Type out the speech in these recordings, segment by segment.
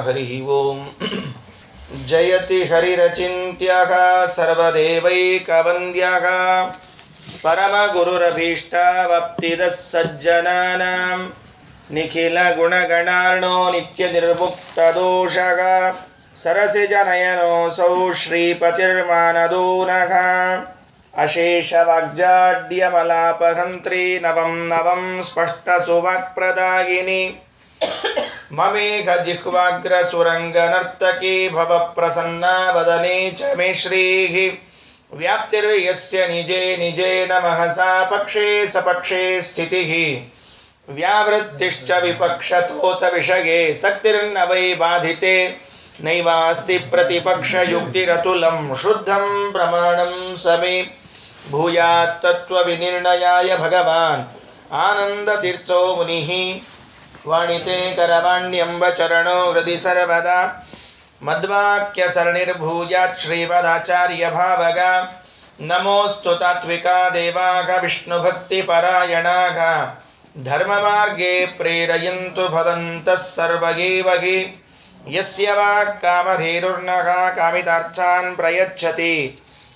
ಹರಿ ಓಂ. ಜಯತಿ ಹರಿರಚಿಂತ್ಯಃ ಸರ್ವದೇವೈಕವಂದ್ಯಃ ಪರಮಗುರುರಭೀಷ್ಟವಾಪ್ತಿದಃ ಸಜ್ಜನಾನಾಂ ನಿಖಿಲ ಗುಣಗಣಾರ್ಣೋ ನಿತ್ಯ ನಿರ್ಮುಕ್ತದೋಷಃ ಸರಸಿಜನಯನೋऽಸೌ ಶ್ರೀಪತಿರ್ಮಾನದೋ ನಃ ಅಶೇಷ ವಾಗ್ಜಾಡ್ಯಮಲಾಪಹಂತ್ರಿ ನವಂ ನವಂ ಸ್ಪಷ್ಟ ಸುವಾಕ್ಪ್ರದಾಯಿನಿ ಮಮೇಘ ಜಿಹ್ವಾಗ್ರ ಸುರಂಗ ನರ್ತಕಿ ಭವ ಪ್ರಸನ್ನ ವದನೆ ಚ ಮೇ ಶ್ರೀಃ ವ್ಯಾಪ್ತಿರ್ಯಸ್ಯ ನಿಜೇ ನಿಜೇನ ಮಹಸಾ ಪಕ್ಷೇ ಸಪಕ್ಷೇ ಸ್ಥಿತಿಃ ವ್ಯಾವೃತ್ತಿಶ್ಚ ವಿಪಕ್ಷತೋಥ ವಿಷಯೇ ಸಕ್ತಿರ್ನ ವೈ ಬಾಧಿತೆ ನೈವಾಸ್ತಿ ಪ್ರತಿಪಕ್ಷಯುಕ್ತಿರತುಲಂ ಶುದ್ಧಂ ಪ್ರಮಾಣಂ ಸಮೇ ಭೂಯಾತ್ ತತ್ವವಿನಿರ್ಣಯಾಯ ಭಗವಾನ್ ಆನಂದತೀರ್ಥೋ ಮುನಿಃ ವಾಣಿತೆ ಕರವಾಣ್ಯಂಬ ಚರಣೋ ಹೃದಿ ಸರ್ವದಾ ಮದ್ವಾಕ್ಯ ಸರಣಿರ್ಭೂಯಾತ್ ಶ್ರೀಮದಾಚಾರ್ಯ ಭಾವಗ ನಮೋಸ್ತು ತಾತ್ವಿಕಾ ದೇವಾಗ ವಿಷ್ಣುಭಕ್ತಿ ಪರಾಯಣಾಗ ಧರ್ಮಮಾರ್ಗೇ ಪ್ರೇರಯಂತು ಭವಂತಃ ಸರ್ವಗೇವಹಿ ಯಸ್ಯ ವಾಕ್ ಕಾಮಧೇನುರ್ನಃ ಕಾಮಿತಾರ್ಥಾನ್ ಪ್ರಯಚ್ಛತಿ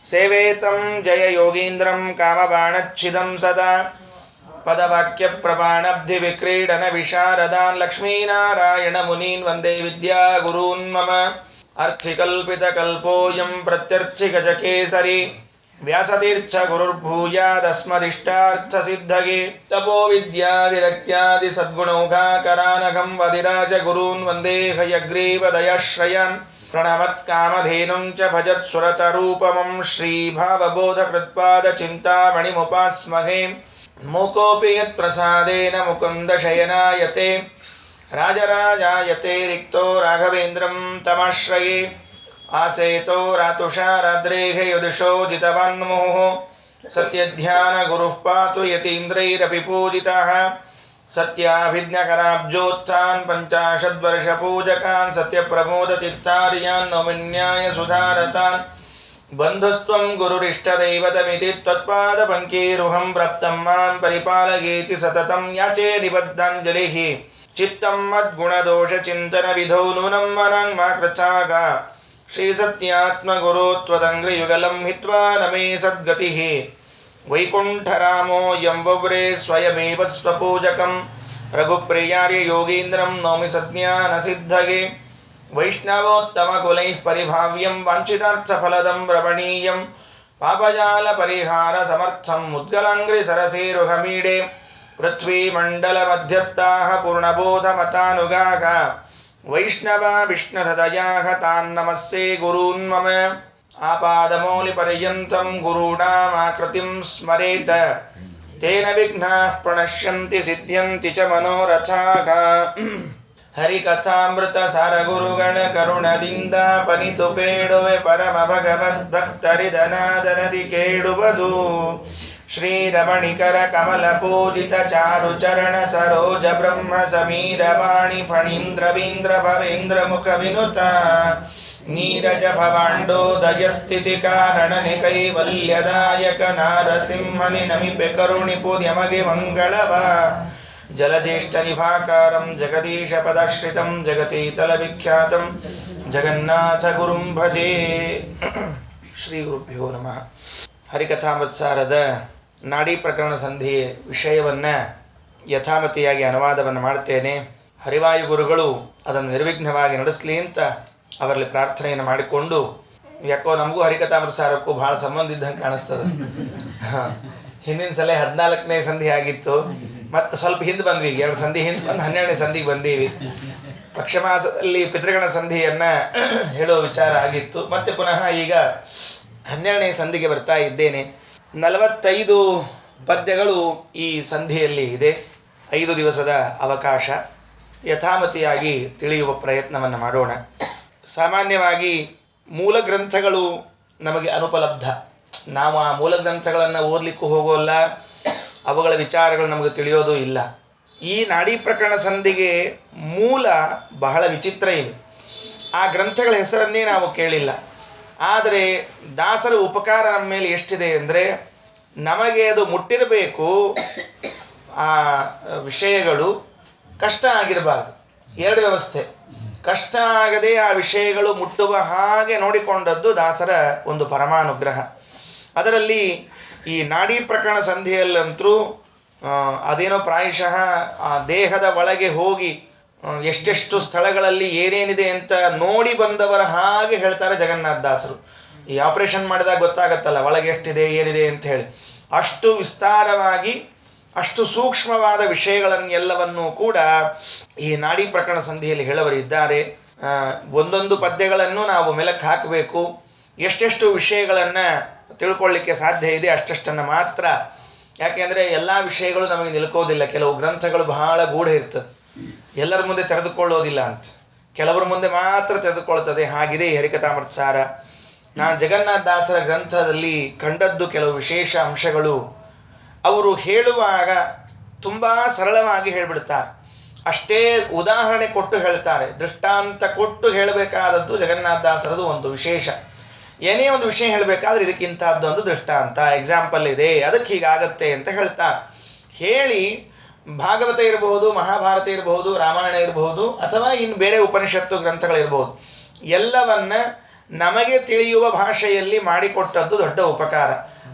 ಸೇವೇತಂ ಜಯ ಯೋಗೀಂದ್ರಂ ಕಾಮಬಾಣಚ್ಛಿದಂ ಸದಾ ಪದವಾಕ್ಯ ಪ್ರಮಾಣಬ್ಧಿ ವಿಕ್ರೀಡನ ವಿಶಾರದಾನ್ ಲಕ್ಷ್ಮೀನಾರಾಯಣ ಮುನೀನ್ ವಂದೇ ವಿದ್ಯಾ ಗುರೂನ್ ಮಮ ಅರ್ಥಿಕಲ್ಪಿತ ಕಲ್ಪೋಯಂ ಪ್ರತ್ಯರ್ಥಿ ಗಜಕೇಸರಿ ವ್ಯಾಸತೀರ್ಥ ಗುರುರ್ಭೂಯಾದಸ್ಮದಿಷ್ಟಾರ್ಥ ಸಿದ್ಧಗೆ ತಪೋ ವಿದ್ಯಾ ವಿರಕ್ತ್ಯಾದಿ ಸದ್ಗುಣೌಘಾಕರಾನಘಂ ವದಿರಾಜ ಗುರೂನ್ ವಂದೇ ಹಯಗ್ರೀವ ದಯಾಶ್ರಯಾನ್ ಪ್ರಣಮತ್ ಕಾಮಧೇನುಂ ಚ ಭಜತ್ ಸುರತರೂಪಮಂ ಶ್ರೀ ಭಾವಬೋಧ ಕೃತ್ಪಾದ ಚಿಂತಾಮಣಿಮುಪಾಸ್ಮಹೇ ಮೂಕೋಪಿ ಯತ್ ಪ್ರಸಾದೇನ ಮುಕುಂದ ಶಯನಾಯತೆ ರಾಜರಾಜಾಯತೆ ರಿಕ್ತೋ ರಾಘವೇಂದ್ರಂ ತಮಾಶ್ರಯೇ ಆಸೇತೋ ರಾತುಷಾರಾದ್ರೇಹ ಯದುಷೋ ಜಿತವಾನ್ಮುಹುಃ ಸತ್ಯಧ್ಯಾನ ಗುರುಃ ಪಾತು ಯತೀಂದ್ರೈರಪಿ ಪೂಜಿತಃ ಸತ್ಯಾಭಿಜ್ಞಕರಾಬ್ಜೋತ್ಥಾನ್ ಪಂಚಾಶದ್ವರ್ಷಪೂಜಕಾನ್ ಸತ್ಯಪ್ರಮೋದತೀರ್ಥಾರ್ಯಾನ್ ನೌಮಿನ್ಯಾಯ ಸುಧಾರತಾನ್ ಬಂಧುಸ್ತ್ವಂ ಗುರುರಿಷ್ಟದೈವತಮಿತಿ ತ್ವತ್ಪಾದಪಂಕೀರುಹಂ ಪ್ರಾಪ್ತಂ ಮಾಂ ಪರಿಪಾಲಯೇತಿ ಸತತಂ ಯಾಚೇ ನಿಬದ್ಧಾಂಜಲಿಃ ಚಿತ್ತಂ ಮದ್ಗುಣದೋಷಚಿಂತನವಿಧೌ ನೂನಂ ಮನಂ ಮಾ ಕೃಚ್ಛಾಗ ಶ್ರೀಸತ್ಯಾತ್ಮಗುರೋ ತ್ವದಂಘ್ರಿಯುಗಲಂ ಹಿತ್ವಾ ನಮೇ ಸದ್ಗತಿಃ ವೈಕುಂಠರಾಮೋ ಯಂ ವವ್ರೇ ಸ್ವಯಮೇವ ಸ್ವಪೂಜಕಂ ರಘುಪ್ರಿಯಾರ್ಯ ಯೋಗೀಂದ್ರಂ ನೌಮಿ ಸಜ್ಞಾನಸಿದ್ಧಗೆ ವೈಷ್ಣವೋತ್ತಮಕುಲೈಃ ಪರಿಭಾವ್ಯಂ ವಾಂಛಿತಾರ್ಥಫಲದಂ ರಮಣೀಯಂ ಪಾಪಜಾಲಪರಿಹಾರಸಮರ್ಥಂ ಮುದ್ಗಲಾಂಘ್ರಿ ಸರಸೇರುಹಮೀಡೆ ಪೃಥ್ವೀಮಂಡಲಮಧ್ಯಸ್ಥಾಃ ಪೂರ್ಣಬೋಧಮತಾನುಗಾಃ ವೈಷ್ಣವ ವಿಷ್ಣುಹೃದಯಾಃ ತಾನ್ ನಮಸ್ಸೇ ಗುರೂನ್ ಮಮ ಆಪಾದಮೌಲಿಪರ್ಯಂತಂ ಗುರುಣಾಮಾಕೃತಿಂ ಸ್ಮರೇತ್ ತೇನ ವಿಘ್ನಾಃ ಪ್ರಣಶ್ಯಂತಿ ಸಿದ್ಧ್ಯಂತಿ ಚ ಮನೋರಥಾಃ ಹರಿಕಥಾಮೃತ ಸಾರ ಗುರುಗಳ ಕರುಣದಿಂದ ಪನಿತು ಬೇಡುವೆ ಪರಮ ಭಗವದ್ಭಕ್ತರಿದನಾದನದಿ ಕೇಳುವುದು ಶ್ರೀರಮಣಿಕರ ಕಮಲ ಪೂಜಿತ ಚಾರು ಚರಣ ಸರೋಜ ಬ್ರಹ್ಮ ಸಮೀರ ವಾಣಿ ಫಣೀಂದ್ರವೀಂದ್ರ ಭವೇಂದ್ರ ಮುಖ ವಿನುತ ನೀರಜ ಭವಾಂಡೋದಯ ಸ್ಥಿತಿ ಕಾರಣನೆ ಕೈವಲ್ಯದಾಯಕ ನಾರಸಿಂಹನಿ ನಮಿಪೆ ಕರುಣಿಪು ಯಮಗೆ ಮಂಗಳವ ಜಲಜ್ಯೇಷ್ಠ ನಿಭಾಕಾರಂ ಜಗದೀಶ ಪದಾಶ್ರಿತಂ ಜಗತೀತಲ ವಿಖ್ಯಾತಂ ಜಗನ್ನಾಥ ಗುರುಂ ಭಜೆ. ಶ್ರೀ ಗುರುಭ್ಯೋ ನಮಃ. ಹರಿಕಥಾಮೃತಸಾರದ ನಾಡಿ ಪ್ರಕರಣ ಸಂಧಿಯ ವಿಷಯವನ್ನು ಯಥಾಮತಿಯಾಗಿ ಅನುವಾದವನ್ನು ಮಾಡ್ತೇನೆ. ಹರಿವಾಯು ಗುರುಗಳು ಅದನ್ನು ನಿರ್ವಿಘ್ನವಾಗಿ ನಡೆಸಲಿ ಅಂತ ಅವರಲ್ಲಿ ಪ್ರಾರ್ಥನೆಯನ್ನು ಮಾಡಿಕೊಂಡು, ಯಾಕೋ ನಮಗೂ ಹರಿಕಥಾಮೃತಸಾರಕ್ಕೂ ಭಾಳ ಸಂಬಂಧ ಇದ್ದಂಗೆ ಕಾಣಿಸ್ತದೆ. ಹಿಂದಿನ ಸಲ 14ನೇ ಸಂಧಿ ಆಗಿತ್ತು, ಮತ್ತು ಸ್ವಲ್ಪ ಹಿಂದೆ ಬಂದ್ವಿ, 2 ಸಂಧಿ ಹಿಂದೆ ಬಂದು 12ನೇ ಸಂಧಿಗೆ ಬಂದೀವಿ. ಪಕ್ಷಮಾಸದಲ್ಲಿ ಪಿತೃಗಣ ಸಂಧಿಯನ್ನು ಹೇಳುವ ವಿಚಾರ ಆಗಿತ್ತು. ಮತ್ತೆ ಪುನಃ ಈಗ 12ನೇ ಸಂಧಿಗೆ ಬರ್ತಾ ಇದ್ದೇನೆ. 45 ಪದ್ಯಗಳು ಈ ಸಂಧಿಯಲ್ಲಿ ಇದೆ. 5 ದಿವಸದ ಅವಕಾಶ. ಯಥಾಮತಿಯಾಗಿ ತಿಳಿಯುವ ಪ್ರಯತ್ನವನ್ನು ಮಾಡೋಣ. ಸಾಮಾನ್ಯವಾಗಿ ಮೂಲ ಗ್ರಂಥಗಳು ನಮಗೆ ಅನುಪಲಬ್ಧ. ನಾವು ಆ ಮೂಲ ಗ್ರಂಥಗಳನ್ನು ಓದಲಿಕ್ಕೂ ಹೋಗೋಲ್ಲ, ಅವುಗಳ ವಿಚಾರಗಳು ನಮಗೆ ತಿಳಿಯೋದು ಇಲ್ಲ. ಈ ನಾಡಿ ಪ್ರಕರಣ ಸಂಧಿಗೆ ಮೂಲ ಬಹಳ ವಿಚಿತ್ರ ಇವೆ. ಆ ಗ್ರಂಥಗಳ ಹೆಸರನ್ನೇ ನಾವು ಕೇಳಿಲ್ಲ. ಆದರೆ ದಾಸರ ಉಪಕಾರ ನಮ್ಮ ಮೇಲೆ ಎಷ್ಟಿದೆ ಅಂದರೆ, ನಮಗೆ ಅದು ಮುಟ್ಟಿರಬೇಕು, ಆ ವಿಷಯಗಳು ಕಷ್ಟ ಆಗಿರಬಾರ್ದು. ಎರಡು ವ್ಯವಸ್ಥೆ. ಕಷ್ಟ ಆಗದೆ ಆ ವಿಷಯಗಳು ಮುಟ್ಟುವ ಹಾಗೆ ನೋಡಿಕೊಂಡದ್ದು ದಾಸರ ಒಂದು ಪರಮಾನುಗ್ರಹ. ಅದರಲ್ಲಿ ಈ ನಾಡಿ ಪ್ರಕರಣ ಸಂಧಿಯಲ್ಲಂತರೂ ಅದೇನೋ ಪ್ರಾಯಶಃ ಆ ದೇಹದ ಒಳಗೆ ಹೋಗಿ ಎಷ್ಟೆಷ್ಟು ಸ್ಥಳಗಳಲ್ಲಿ ಏನೇನಿದೆ ಅಂತ ನೋಡಿ ಬಂದವರ ಹಾಗೆ ಹೇಳ್ತಾರೆ ಜಗನ್ನಾಥ ದಾಸರು. ಈ ಆಪರೇಷನ್ ಮಾಡಿದಾಗ ಗೊತ್ತಾಗತ್ತಲ್ಲ ಒಳಗೆ ಎಷ್ಟಿದೆ ಏನಿದೆ ಅಂತ ಹೇಳಿ. ಅಷ್ಟು ವಿಸ್ತಾರವಾಗಿ ಅಷ್ಟು ಸೂಕ್ಷ್ಮವಾದ ವಿಷಯಗಳನ್ನೆಲ್ಲವನ್ನೂ ಕೂಡ ಈ ನಾಡಿ ಪ್ರಕರಣ ಸಂಧಿಯಲ್ಲಿ ಹೇಳವರಿದ್ದಾರೆ. ಒಂದೊಂದು ಪದ್ಯಗಳನ್ನು ನಾವು ಮೆಲಕ್ಕೆ ಹಾಕಬೇಕು. ಎಷ್ಟೆಷ್ಟು ವಿಷಯಗಳನ್ನು ತಿಳ್ಕೊಳ್ಳಿಕ್ಕೆ ಸಾಧ್ಯ ಇದೆ ಅಷ್ಟನ್ನು ಮಾತ್ರ. ಯಾಕೆಂದರೆ ಎಲ್ಲ ವಿಷಯಗಳು ನಮಗೆ ನಿಲ್ಕೋದಿಲ್ಲ. ಕೆಲವು ಗ್ರಂಥಗಳು ಬಹಳ ಗೂಢ ಇರ್ತದೆ, ಎಲ್ಲರ ಮುಂದೆ ತೆರೆದುಕೊಳ್ಳೋದಿಲ್ಲ ಅಂತ. ಕೆಲವರ ಮುಂದೆ ಮಾತ್ರ ತೆರೆದುಕೊಳ್ತದೆ. ಹಾಗಿದೆ ಈ ಹರಿಕಥಾಮೃತಸಾರ. ನಾನು ಜಗನ್ನಾಥ ದಾಸರ ಗ್ರಂಥದಲ್ಲಿ ಕಂಡದ್ದು ಕೆಲವು ವಿಶೇಷ ಅಂಶಗಳು. ಅವರು ಹೇಳುವಾಗ ತುಂಬ ಸರಳವಾಗಿ ಹೇಳಿಬಿಡ್ತಾರೆ. ಅಷ್ಟೇ ಉದಾಹರಣೆ ಕೊಟ್ಟು ಹೇಳ್ತಾರೆ. ದೃಷ್ಟಾಂತ ಕೊಟ್ಟು ಹೇಳಬೇಕಾದದ್ದು ಜಗನ್ನಾಥ ದಾಸರದು ಒಂದು ವಿಶೇಷ. ಏನೇ ಒಂದು ವಿಷಯ ಹೇಳಬೇಕಾದ್ರೆ ಇದಕ್ಕಿಂತಹದ್ದು ಒಂದು ದೃಷ್ಟಾಂತ ಎಕ್ಸಾಂಪಲ್ ಇದೆ, ಅದಕ್ಕೆ ಹೀಗಾಗತ್ತೆ ಅಂತ ಹೇಳ್ತಾರೆ. ಹೇಳಿ ಭಾಗವತ ಇರಬಹುದು, ಮಹಾಭಾರತ ಇರಬಹುದು, ರಾಮಾಯಣ ಇರಬಹುದು, ಅಥವಾ ಇನ್ನು ಬೇರೆ ಉಪನಿಷತ್ತು ಗ್ರಂಥಗಳಿರ್ಬೋದು, ಎಲ್ಲವನ್ನ ನಮಗೆ ತಿಳಿಯುವ ಭಾಷೆಯಲ್ಲಿ ಮಾಡಿಕೊಟ್ಟದ್ದು ದೊಡ್ಡ ಉಪಕಾರ.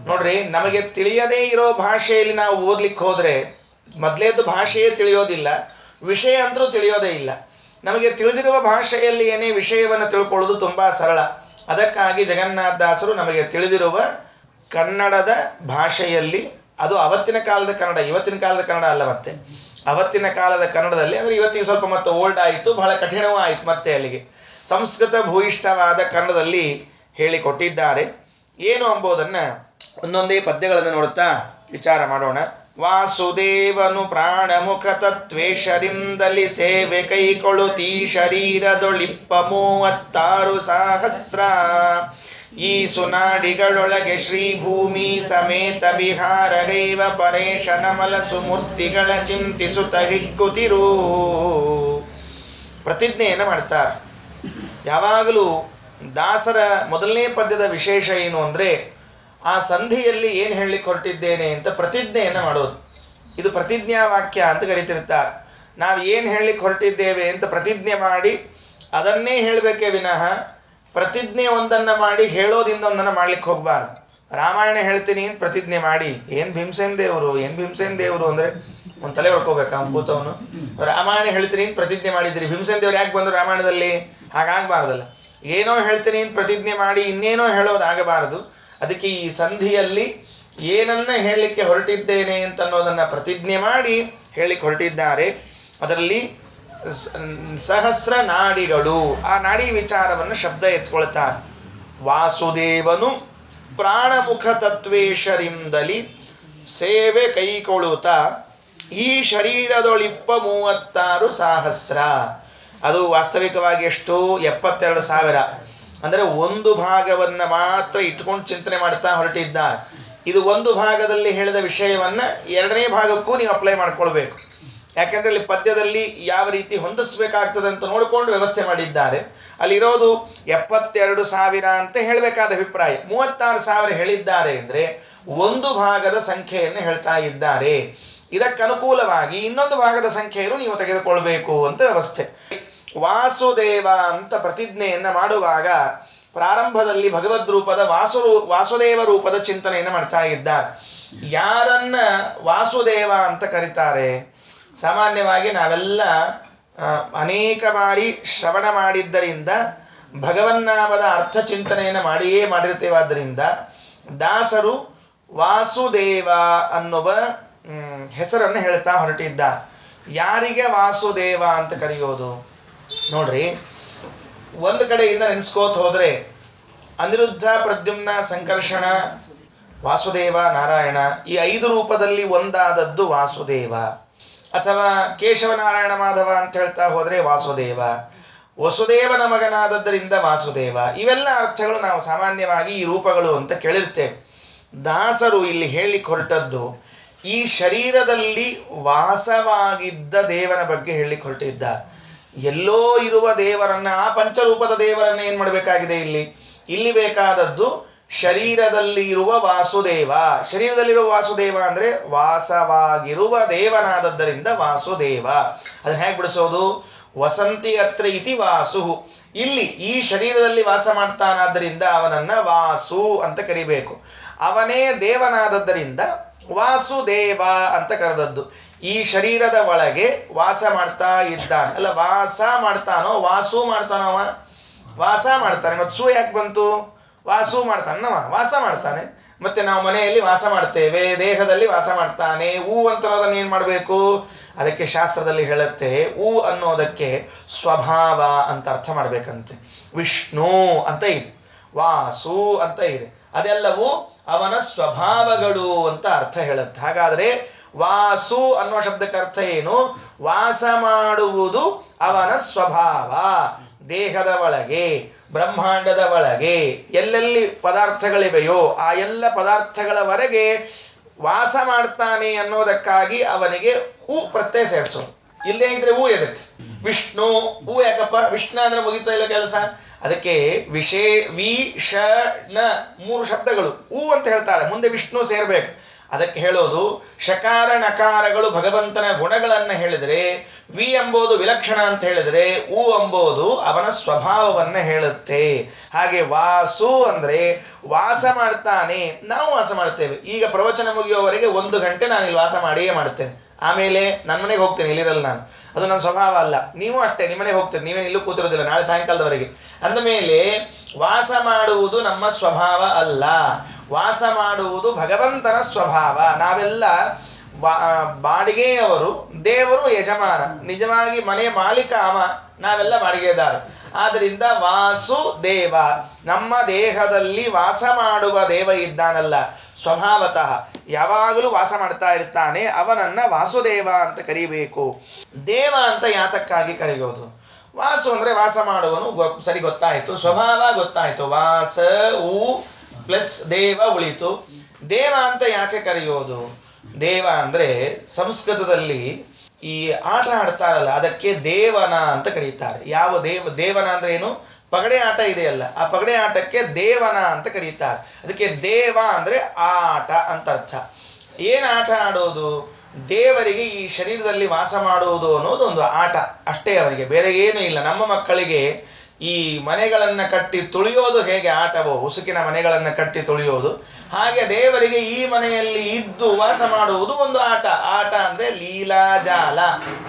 ನೋಡ್ರಿ, ನಮಗೆ ತಿಳಿಯದೇ ಇರೋ ಭಾಷೆಯಲ್ಲಿ ನಾವು ಓದ್ಲಿಕ್ಕೆ ಹೋದ್ರೆ ಮೊದಲೇದು ಭಾಷೆಯೇ ತಿಳಿಯೋದಿಲ್ಲ, ವಿಷಯ ಅಂತರೂ ತಿಳಿಯೋದೇ ಇಲ್ಲ. ನಮಗೆ ತಿಳಿದಿರುವ ಭಾಷೆಯಲ್ಲಿ ಏನೇ ವಿಷಯವನ್ನು ತಿಳ್ಕೊಳ್ಳೋದು ತುಂಬ ಸರಳ. ಅದಕ್ಕಾಗಿ ಜಗನ್ನಾಥ ದಾಸರು ನಮಗೆ ತಿಳಿದಿರುವ ಕನ್ನಡದ ಭಾಷೆಯಲ್ಲಿ, ಅದು ಅವತ್ತಿನ ಕಾಲದ ಕನ್ನಡ, ಇವತ್ತಿನ ಕಾಲದ ಕನ್ನಡ ಅಲ್ಲ, ಮತ್ತೆ ಅವತ್ತಿನ ಕಾಲದ ಕನ್ನಡದಲ್ಲಿ, ಅಂದರೆ ಇವತ್ತಿಗೆ ಸ್ವಲ್ಪ ಮತ್ತೆ ಓಲ್ಡ್ ಆಯಿತು, ಬಹಳ ಕಠಿಣವೂ ಆಯಿತು, ಮತ್ತೆ ಅಲ್ಲಿಗೆ ಸಂಸ್ಕೃತ ಭೂಯಿಷ್ಠವಾದ ಕನ್ನಡದಲ್ಲಿ ಹೇಳಿಕೊಟ್ಟಿದ್ದಾರೆ. ಏನು ಎಂಬುದನ್ನು ಒಂದೊಂದೇ ಪದ್ಯಗಳನ್ನು ನೋಡುತ್ತಾ ವಿಚಾರ ಮಾಡೋಣ. ವಾಸುದೇವನು ಪ್ರಾಣಮುಖ ತತ್ವೇಶರಿಂದಲಿ ಸೇವೆ ಕೈಕೊಳ್ಳುತ್ತೀ ಶರೀರದೊಳಿಪ್ಪ 36 ಸಹಸ್ರ. ಈ ಸುನಾಡಿಗಳೊಳಗೆ ಶ್ರೀಭೂಮಿ ಸಮೇತ ವಿಹಾರಗೈವ ಪರೇಶ ನಮಲ ಸುಮೂರ್ತಿಗಳ ಚಿಂತಿಸುತ್ತ ಹಿಗ್ಗುತ್ತಿರು. ಪ್ರತಿಜ್ಞೆಯನ್ನು ಮಾಡ್ತಾರೆ. ಯಾವಾಗಲೂ ದಾಸರ ಮೊದಲನೇ ಪದ್ಯದ ವಿಶೇಷ ಏನು ಅಂದರೆ, ಆ ಸಂಧಿಯಲ್ಲಿ ಏನು ಹೇಳಲಿಕ್ಕೆ ಹೊರಟಿದ್ದೇನೆ ಅಂತ ಪ್ರತಿಜ್ಞೆಯನ್ನು ಮಾಡೋದು. ಇದು ಪ್ರತಿಜ್ಞಾ ವಾಕ್ಯ ಅಂತ ಕರೀತಿರ್ತಾರೆ. ನಾವು ಏನು ಹೇಳಲಿಕ್ಕೆ ಹೊರಟಿದ್ದೇವೆ ಅಂತ ಪ್ರತಿಜ್ಞೆ ಮಾಡಿ ಅದನ್ನೇ ಹೇಳಬೇಕೇ ವಿನಃ ಪ್ರತಿಜ್ಞೆ ಒಂದನ್ನು ಮಾಡಿ ಹೇಳೋದಿಂದ ಒಂದನ್ನು ಮಾಡ್ಲಿಕ್ಕೆ ಹೋಗಬಾರ್ದು. ರಾಮಾಯಣ ಹೇಳ್ತೀನಿ ಅಂತ ಪ್ರತಿಜ್ಞೆ ಮಾಡಿ ಏನು ಭೀಮಸೇನ್ ದೇವರು ಅಂದರೆ ಒಂದು ತಲೆ ಹೊಡ್ಕೋಬೇಕಾ ಕೂತವನು. ರಾಮಾಯಣ ಹೇಳ್ತೀನಿ ಅಂತ ಪ್ರತಿಜ್ಞೆ ಮಾಡಿದ್ದೀರಿ, ಭೀಮಸೇನ್ ದೇವ್ರು ಯಾಕೆ ಬಂದರು ರಾಮಾಯಣದಲ್ಲಿ? ಹಾಗಾಗಬಾರ್ದಲ್ಲ. ಏನೋ ಹೇಳ್ತೀನಿ ಅಂತ ಪ್ರತಿಜ್ಞೆ ಮಾಡಿ ಇನ್ನೇನೋ ಹೇಳೋದಾಗಬಾರದು. ಅದಕ್ಕೆ ಈ ಸಂಧಿಯಲ್ಲಿ ಏನನ್ನ ಹೇಳಲಿಕ್ಕೆ ಹೊರಟಿದ್ದೇನೆ ಅಂತ ಅನ್ನೋದನ್ನು ಪ್ರತಿಜ್ಞೆ ಮಾಡಿ ಹೇಳಲಿಕ್ಕೆ ಹೊರಟಿದ್ದಾರೆ. ಅದರಲ್ಲಿ ಸಹಸ್ರ ನಾಡಿಗಳು, ಆ ನಾಡಿ ವಿಚಾರವನ್ನು ಶಬ್ದ ಎತ್ಕೊಳ್ತಾರೆ. ವಾಸುದೇವನು ಪ್ರಾಣಮುಖ ತತ್ವೇಶರಿಂದಲಿ ಸೇವೆ ಕೈಕೊಳ್ಳುತ್ತ ಈ ಶರೀರದೊಳಿಪ್ಪ 36 ಸಹಸ್ರ. ಅದು ವಾಸ್ತವಿಕವಾಗಿ ಎಷ್ಟು? 72,000. ಅಂದರೆ ಒಂದು ಭಾಗವನ್ನು ಮಾತ್ರ ಇಟ್ಕೊಂಡು ಚಿಂತನೆ ಮಾಡ್ತಾ ಹೊರಟಿದ್ದಾರೆ. ಇದು ಒಂದು ಭಾಗದಲ್ಲಿ ಹೇಳಿದ ವಿಷಯವನ್ನು ಎರಡನೇ ಭಾಗಕ್ಕೂ ನೀವು ಅಪ್ಲೈ ಮಾಡ್ಕೊಳ್ಬೇಕು. ಯಾಕೆಂದರೆ ಇಲ್ಲಿ ಪದ್ಯದಲ್ಲಿ ಯಾವ ರೀತಿ ಹೊಂದಿಸ್ಬೇಕಾಗ್ತದೆ ಅಂತ ನೋಡಿಕೊಂಡು ವ್ಯವಸ್ಥೆ ಮಾಡಿದ್ದಾರೆ. ಅಲ್ಲಿರೋದು 72,000 ಅಂತ ಹೇಳಬೇಕಾದ ಅಭಿಪ್ರಾಯ. 36,000 ಹೇಳಿದ್ದಾರೆ ಅಂದರೆ ಒಂದು ಭಾಗದ ಸಂಖ್ಯೆಯನ್ನು ಹೇಳ್ತಾ ಇದ್ದಾರೆ. ಇದಕ್ಕನುಕೂಲವಾಗಿ ಇನ್ನೊಂದು ಭಾಗದ ಸಂಖ್ಯೆಯನ್ನು ನೀವು ತೆಗೆದುಕೊಳ್ಬೇಕು ಅಂತ ವ್ಯವಸ್ಥೆ. ವಾಸುದೇವ ಅಂತ ಪ್ರತಿಜ್ಞೆಯನ್ನು ಮಾಡುವಾಗ ಪ್ರಾರಂಭದಲ್ಲಿ ಭಗವದ್ ರೂಪದ ವಾಸುದೇವ ರೂಪದ ಚಿಂತನೆಯನ್ನು ಮಾಡ್ತಾ ಇದ್ದಾರೆ. ಯಾರನ್ನ ವಾಸುದೇವ ಅಂತ ಕರೀತಾರೆ? ಸಾಮಾನ್ಯವಾಗಿ ನಾವೆಲ್ಲ ಅನೇಕ ಬಾರಿ ಶ್ರವಣ ಮಾಡಿದ್ದರಿಂದ ಭಗವನ್ನಾಮದ ಅರ್ಥ ಚಿಂತನೆಯನ್ನು ಮಾಡಿಯೇ ಮಾಡಿರ್ತೇವಾದ್ದರಿಂದ ದಾಸರು ವಾಸುದೇವ ಅನ್ನುವ ಹೆಸರನ್ನು ಹೇಳ್ತಾ ಹೊರಟಿದ್ದಾರೆ. ಯಾರಿಗೆ ವಾಸುದೇವ ಅಂತ ಕರೆಯೋದು? ನೋಡ್ರಿ, ಒಂದು ಕಡೆಯಿಂದ ನೆನೆಸ್ಕೋತ ಹೋದ್ರೆ ಅನಿರುದ್ಧ, ಪ್ರದ್ಯುಮ್ನ, ಸಂಕರ್ಷಣ, ವಾಸುದೇವ, ನಾರಾಯಣ, ಈ 5 ರೂಪದಲ್ಲಿ ಒಂದಾದದ್ದು ವಾಸುದೇವ. ಅಥವಾ ಕೇಶವನಾರಾಯಣ ಮಾಧವ ಅಂತ ಹೇಳ್ತಾ ಹೋದ್ರೆ ವಾಸುದೇವ, ವಸುದೇವನ ಮಗನಾದದ್ದರಿಂದ ವಾಸುದೇವ. ಇವೆಲ್ಲ ಅರ್ಥಗಳು ನಾವು ಸಾಮಾನ್ಯವಾಗಿ ಈ ರೂಪಗಳು ಅಂತ ಕೇಳಿರ್ತೇವೆ. ದಾಸರು ಇಲ್ಲಿ ಹೇಳಿಕ್ಕೆ ಹೊರಟದ್ದು ಈ ಶರೀರದಲ್ಲಿ ವಾಸವಾಗಿದ್ದ ದೇವನ ಬಗ್ಗೆ ಹೇಳಿಕ್ಕೆ ಹೊರಟಿದ್ದಾರೆ. ಎಲ್ಲೋ ಇರುವ ದೇವರನ್ನ, ಆ ಪಂಚರೂಪದ ದೇವರನ್ನ ಏನ್ ಮಾಡಬೇಕಾಗಿದೆ? ಇಲ್ಲಿ ಬೇಕಾದದ್ದು ಶರೀರದಲ್ಲಿ ಇರುವ ವಾಸುದೇವ. ಶರೀರದಲ್ಲಿರುವ ವಾಸುದೇವ ಅಂದ್ರೆ ವಾಸವಾಗಿರುವ ದೇವನಾದದ್ದರಿಂದ ವಾಸುದೇವ. ಅದನ್ನ ಹೇಗೆ ಬಿಡಿಸೋದು? ವಸಂತಿ ಅತ್ರ ಇತಿ ವಾಸು. ಇಲ್ಲಿ ಈ ಶರೀರದಲ್ಲಿ ವಾಸ ಮಾಡ್ತಾನಾದ್ದರಿಂದ ಅವನನ್ನ ವಾಸು ಅಂತ ಕರಿಬೇಕು. ಅವನೇ ದೇವನಾದದ್ದರಿಂದ ವಾಸುದೇವ ಅಂತ ಕರೆದದ್ದು. ಈ ಶರೀರದ ಒಳಗೆ ವಾಸ ಮಾಡ್ತಾ ಇದ್ದಾನೆ. ಅಲ್ಲ, ವಾಸ ಮಾಡ್ತಾನೋ ವಾಸು ಮಾಡ್ತಾನೋ? ವಾಸ ಮಾಡ್ತಾನೆ. ಮತ್ತೆ ಸು ಯಾಕೆ ಬಂತು? ವಾಸು ಮಾಡ್ತಾನವ, ವಾಸ ಮಾಡ್ತಾನೆ. ಮತ್ತೆ ನಾವು ಮನೆಯಲ್ಲಿ ವಾಸ ಮಾಡ್ತೇವೆ, ದೇಹದಲ್ಲಿ ವಾಸ ಮಾಡ್ತಾನೆ. ಅಂತ ಅನ್ನೋದನ್ನ ಏನ್ ಮಾಡ್ಬೇಕು? ಅದಕ್ಕೆ ಶಾಸ್ತ್ರದಲ್ಲಿ ಹೇಳುತ್ತೆ, ಅನ್ನೋದಕ್ಕೆ ಸ್ವಭಾವ ಅಂತ ಅರ್ಥ ಮಾಡ್ಬೇಕಂತೆ. ವಿಷ್ಣು ಅಂತ ಇದೆ, ವಾಸು ಅಂತ ಇದೆ, ಅದೆಲ್ಲವೂ ಅವನ ಸ್ವಭಾವಗಳು ಅಂತ ಅರ್ಥ ಹೇಳುತ್ತೆ. ಹಾಗಾದ್ರೆ ವಾಸು ಅನ್ನೋ ಶಬ್ದಕ್ಕೆ ಅರ್ಥ ಏನು? ವಾಸ ಮಾಡುವುದು ಅವನ ಸ್ವಭಾವ. ದೇಹದ ಒಳಗೆ, ಬ್ರಹ್ಮಾಂಡದ ಒಳಗೆ ಎಲ್ಲೆಲ್ಲಿ ಪದಾರ್ಥಗಳಿವೆಯೋ ಆ ಎಲ್ಲ ಪದಾರ್ಥಗಳವರೆಗೆ ವಾಸ ಮಾಡ್ತಾನೆ ಅನ್ನೋದಕ್ಕಾಗಿ ಅವನಿಗೆ ಪ್ರತ್ಯಯ ಸೇರಿಸೋದು. ಇಲ್ಲೇ ಇದ್ರೆ ಎದಕ್ಕೆ? ವಿಷ್ಣು ಯಾಕಪ್ಪ? ವಿಷ್ಣು ಅಂದ್ರೆ ಮುಗಿತಾ ಇಲ್ಲ ಕೆಲಸ. ಅದಕ್ಕೆ ವಿಷಣ 3 ಶಬ್ದಗಳು ಅಂತ ಹೇಳ್ತಾರೆ, ಮುಂದೆ ವಿಷ್ಣು ಸೇರ್ಬೇಕು. ಅದಕ್ಕೆ ಹೇಳೋದು ಶಕಾರ ನಕಾರಗಳು ಭಗವಂತನ ಗುಣಗಳನ್ನ ಹೇಳಿದರೆ, ವಿ ಎಂಬುದು ವಿಲಕ್ಷಣ ಅಂತ ಹೇಳಿದರೆ, ಎಂಬುದು ಅವನ ಸ್ವಭಾವವನ್ನ ಹೇಳುತ್ತೆ. ಹಾಗೆ ವಾಸು ಅಂದ್ರೆ ವಾಸ ಮಾಡ್ತಾನೆ, ನಾವು ವಾಸ ಮಾಡ್ತೇವೆ. ಈಗ ಪ್ರವಚನ ಮುಗಿಯುವವರೆಗೆ 1 ಗಂಟೆ ನಾನು ಇಲ್ಲಿ ವಾಸ ಮಾಡಿಯೇ ಮಾಡ್ತೇನೆ. ಆಮೇಲೆ ನನ್ನ ಮನೆಗೆ ಹೋಗ್ತೇನೆ, ಇಲ್ಲಿರಲ್ಲ ನಾನು. ಅದು ನನ್ನ ಸ್ವಭಾವ ಅಲ್ಲ. ನೀವು ಅಷ್ಟೇ, ನಿಮ್ಮ ಮನೆಗೆ ಹೋಗ್ತೇನೆ, ನೀವೇನು ಇಲ್ಲೂ ಕೂತಿರೋದಿಲ್ಲ ನಾಳೆ ಸಾಯಂಕಾಲದವರೆಗೆ. ಅಂದ ಮೇಲೆ ವಾಸ ಮಾಡುವುದು ನಮ್ಮ ಸ್ವಭಾವ ಅಲ್ಲ, ವಾಸ ಮಾಡುವುದು ಭಗವಂತನ ಸ್ವಭಾವ. ನಾವೆಲ್ಲ ಬಾಡಿಗೆಯವರು, ದೇವರು ಯಜಮಾನ. ನಿಜವಾಗಿ ಮನೆ ಮಾಲೀಕ ಅವ, ನಾವೆಲ್ಲ ಬಾಡಿಗೆದಾರ. ಆದ್ದರಿಂದ ವಾಸುದೇವ, ನಮ್ಮ ದೇಹದಲ್ಲಿ ವಾಸ ಮಾಡುವ ದೇವ ಇದ್ದಾನಲ್ಲ, ಸ್ವಭಾವತಃ ಯಾವಾಗಲೂ ವಾಸ ಮಾಡ್ತಾ ಇರ್ತಾನೆ, ಅವನನ್ನ ವಾಸುದೇವ ಅಂತ ಕರಿಬೇಕು. ದೇವ ಅಂತ ಯಾತಕ್ಕಾಗಿ ಕರೆಯೋದು? ವಾಸು ಅಂದ್ರೆ ವಾಸ ಮಾಡುವನು, ಸರಿ ಗೊತ್ತಾಯ್ತು. ಸ್ವಭಾವ ಗೊತ್ತಾಯ್ತು, ವಾಸ ಪ್ಲಸ್ ದೇವ ಉಳಿತು. ದೇವ ಅಂತ ಯಾಕೆ ಕರೆಯೋದು? ದೇವ ಅಂದ್ರೆ ಸಂಸ್ಕೃತದಲ್ಲಿ ಈ ಆಟ ಆಡ್ತಾರಲ್ಲ, ಅದಕ್ಕೆ ದೇವನ ಅಂತ ಕರೀತಾರೆ. ಯಾವ ದೇವನ ಅಂದ್ರೆ ಏನು? ಪಗಡೆ ಆಟ ಇದೆಯಲ್ಲ, ಆ ಪಗಡೆ ಆಟಕ್ಕೆ ದೇವನ ಅಂತ ಕರೀತಾರೆ. ಅದಕ್ಕೆ ದೇವ ಅಂದ್ರೆ ಆಟ ಅಂತ ಅರ್ಥ. ಏನ್ ಆಟ ಆಡೋದು? ದೇವರಿಗೆ ಈ ಶರೀರದಲ್ಲಿ ವಾಸ ಮಾಡುವುದು ಅನ್ನೋದು ಒಂದು ಆಟ ಅಷ್ಟೇ, ಅವರಿಗೆ ಬೇರೆ ಏನು ಇಲ್ಲ. ನಮ್ಮ ಮಕ್ಕಳಿಗೆ ಈ ಮನೆಗಳನ್ನ ಕಟ್ಟಿ ತುಳಿಯೋದು ಹೇಗೆ ಆಟವೋ, ಉಸುಕಿನ ಮನೆಗಳನ್ನ ಕಟ್ಟಿ ತುಳಿಯೋದು, ಹಾಗೆ ದೇವರಿಗೆ ಈ ಮನೆಯಲ್ಲಿ ಇದ್ದು ವಾಸ ಮಾಡುವುದು ಒಂದು ಆಟ. ಆಟ ಅಂದ್ರೆ ಲೀಲಾಜಾಲ,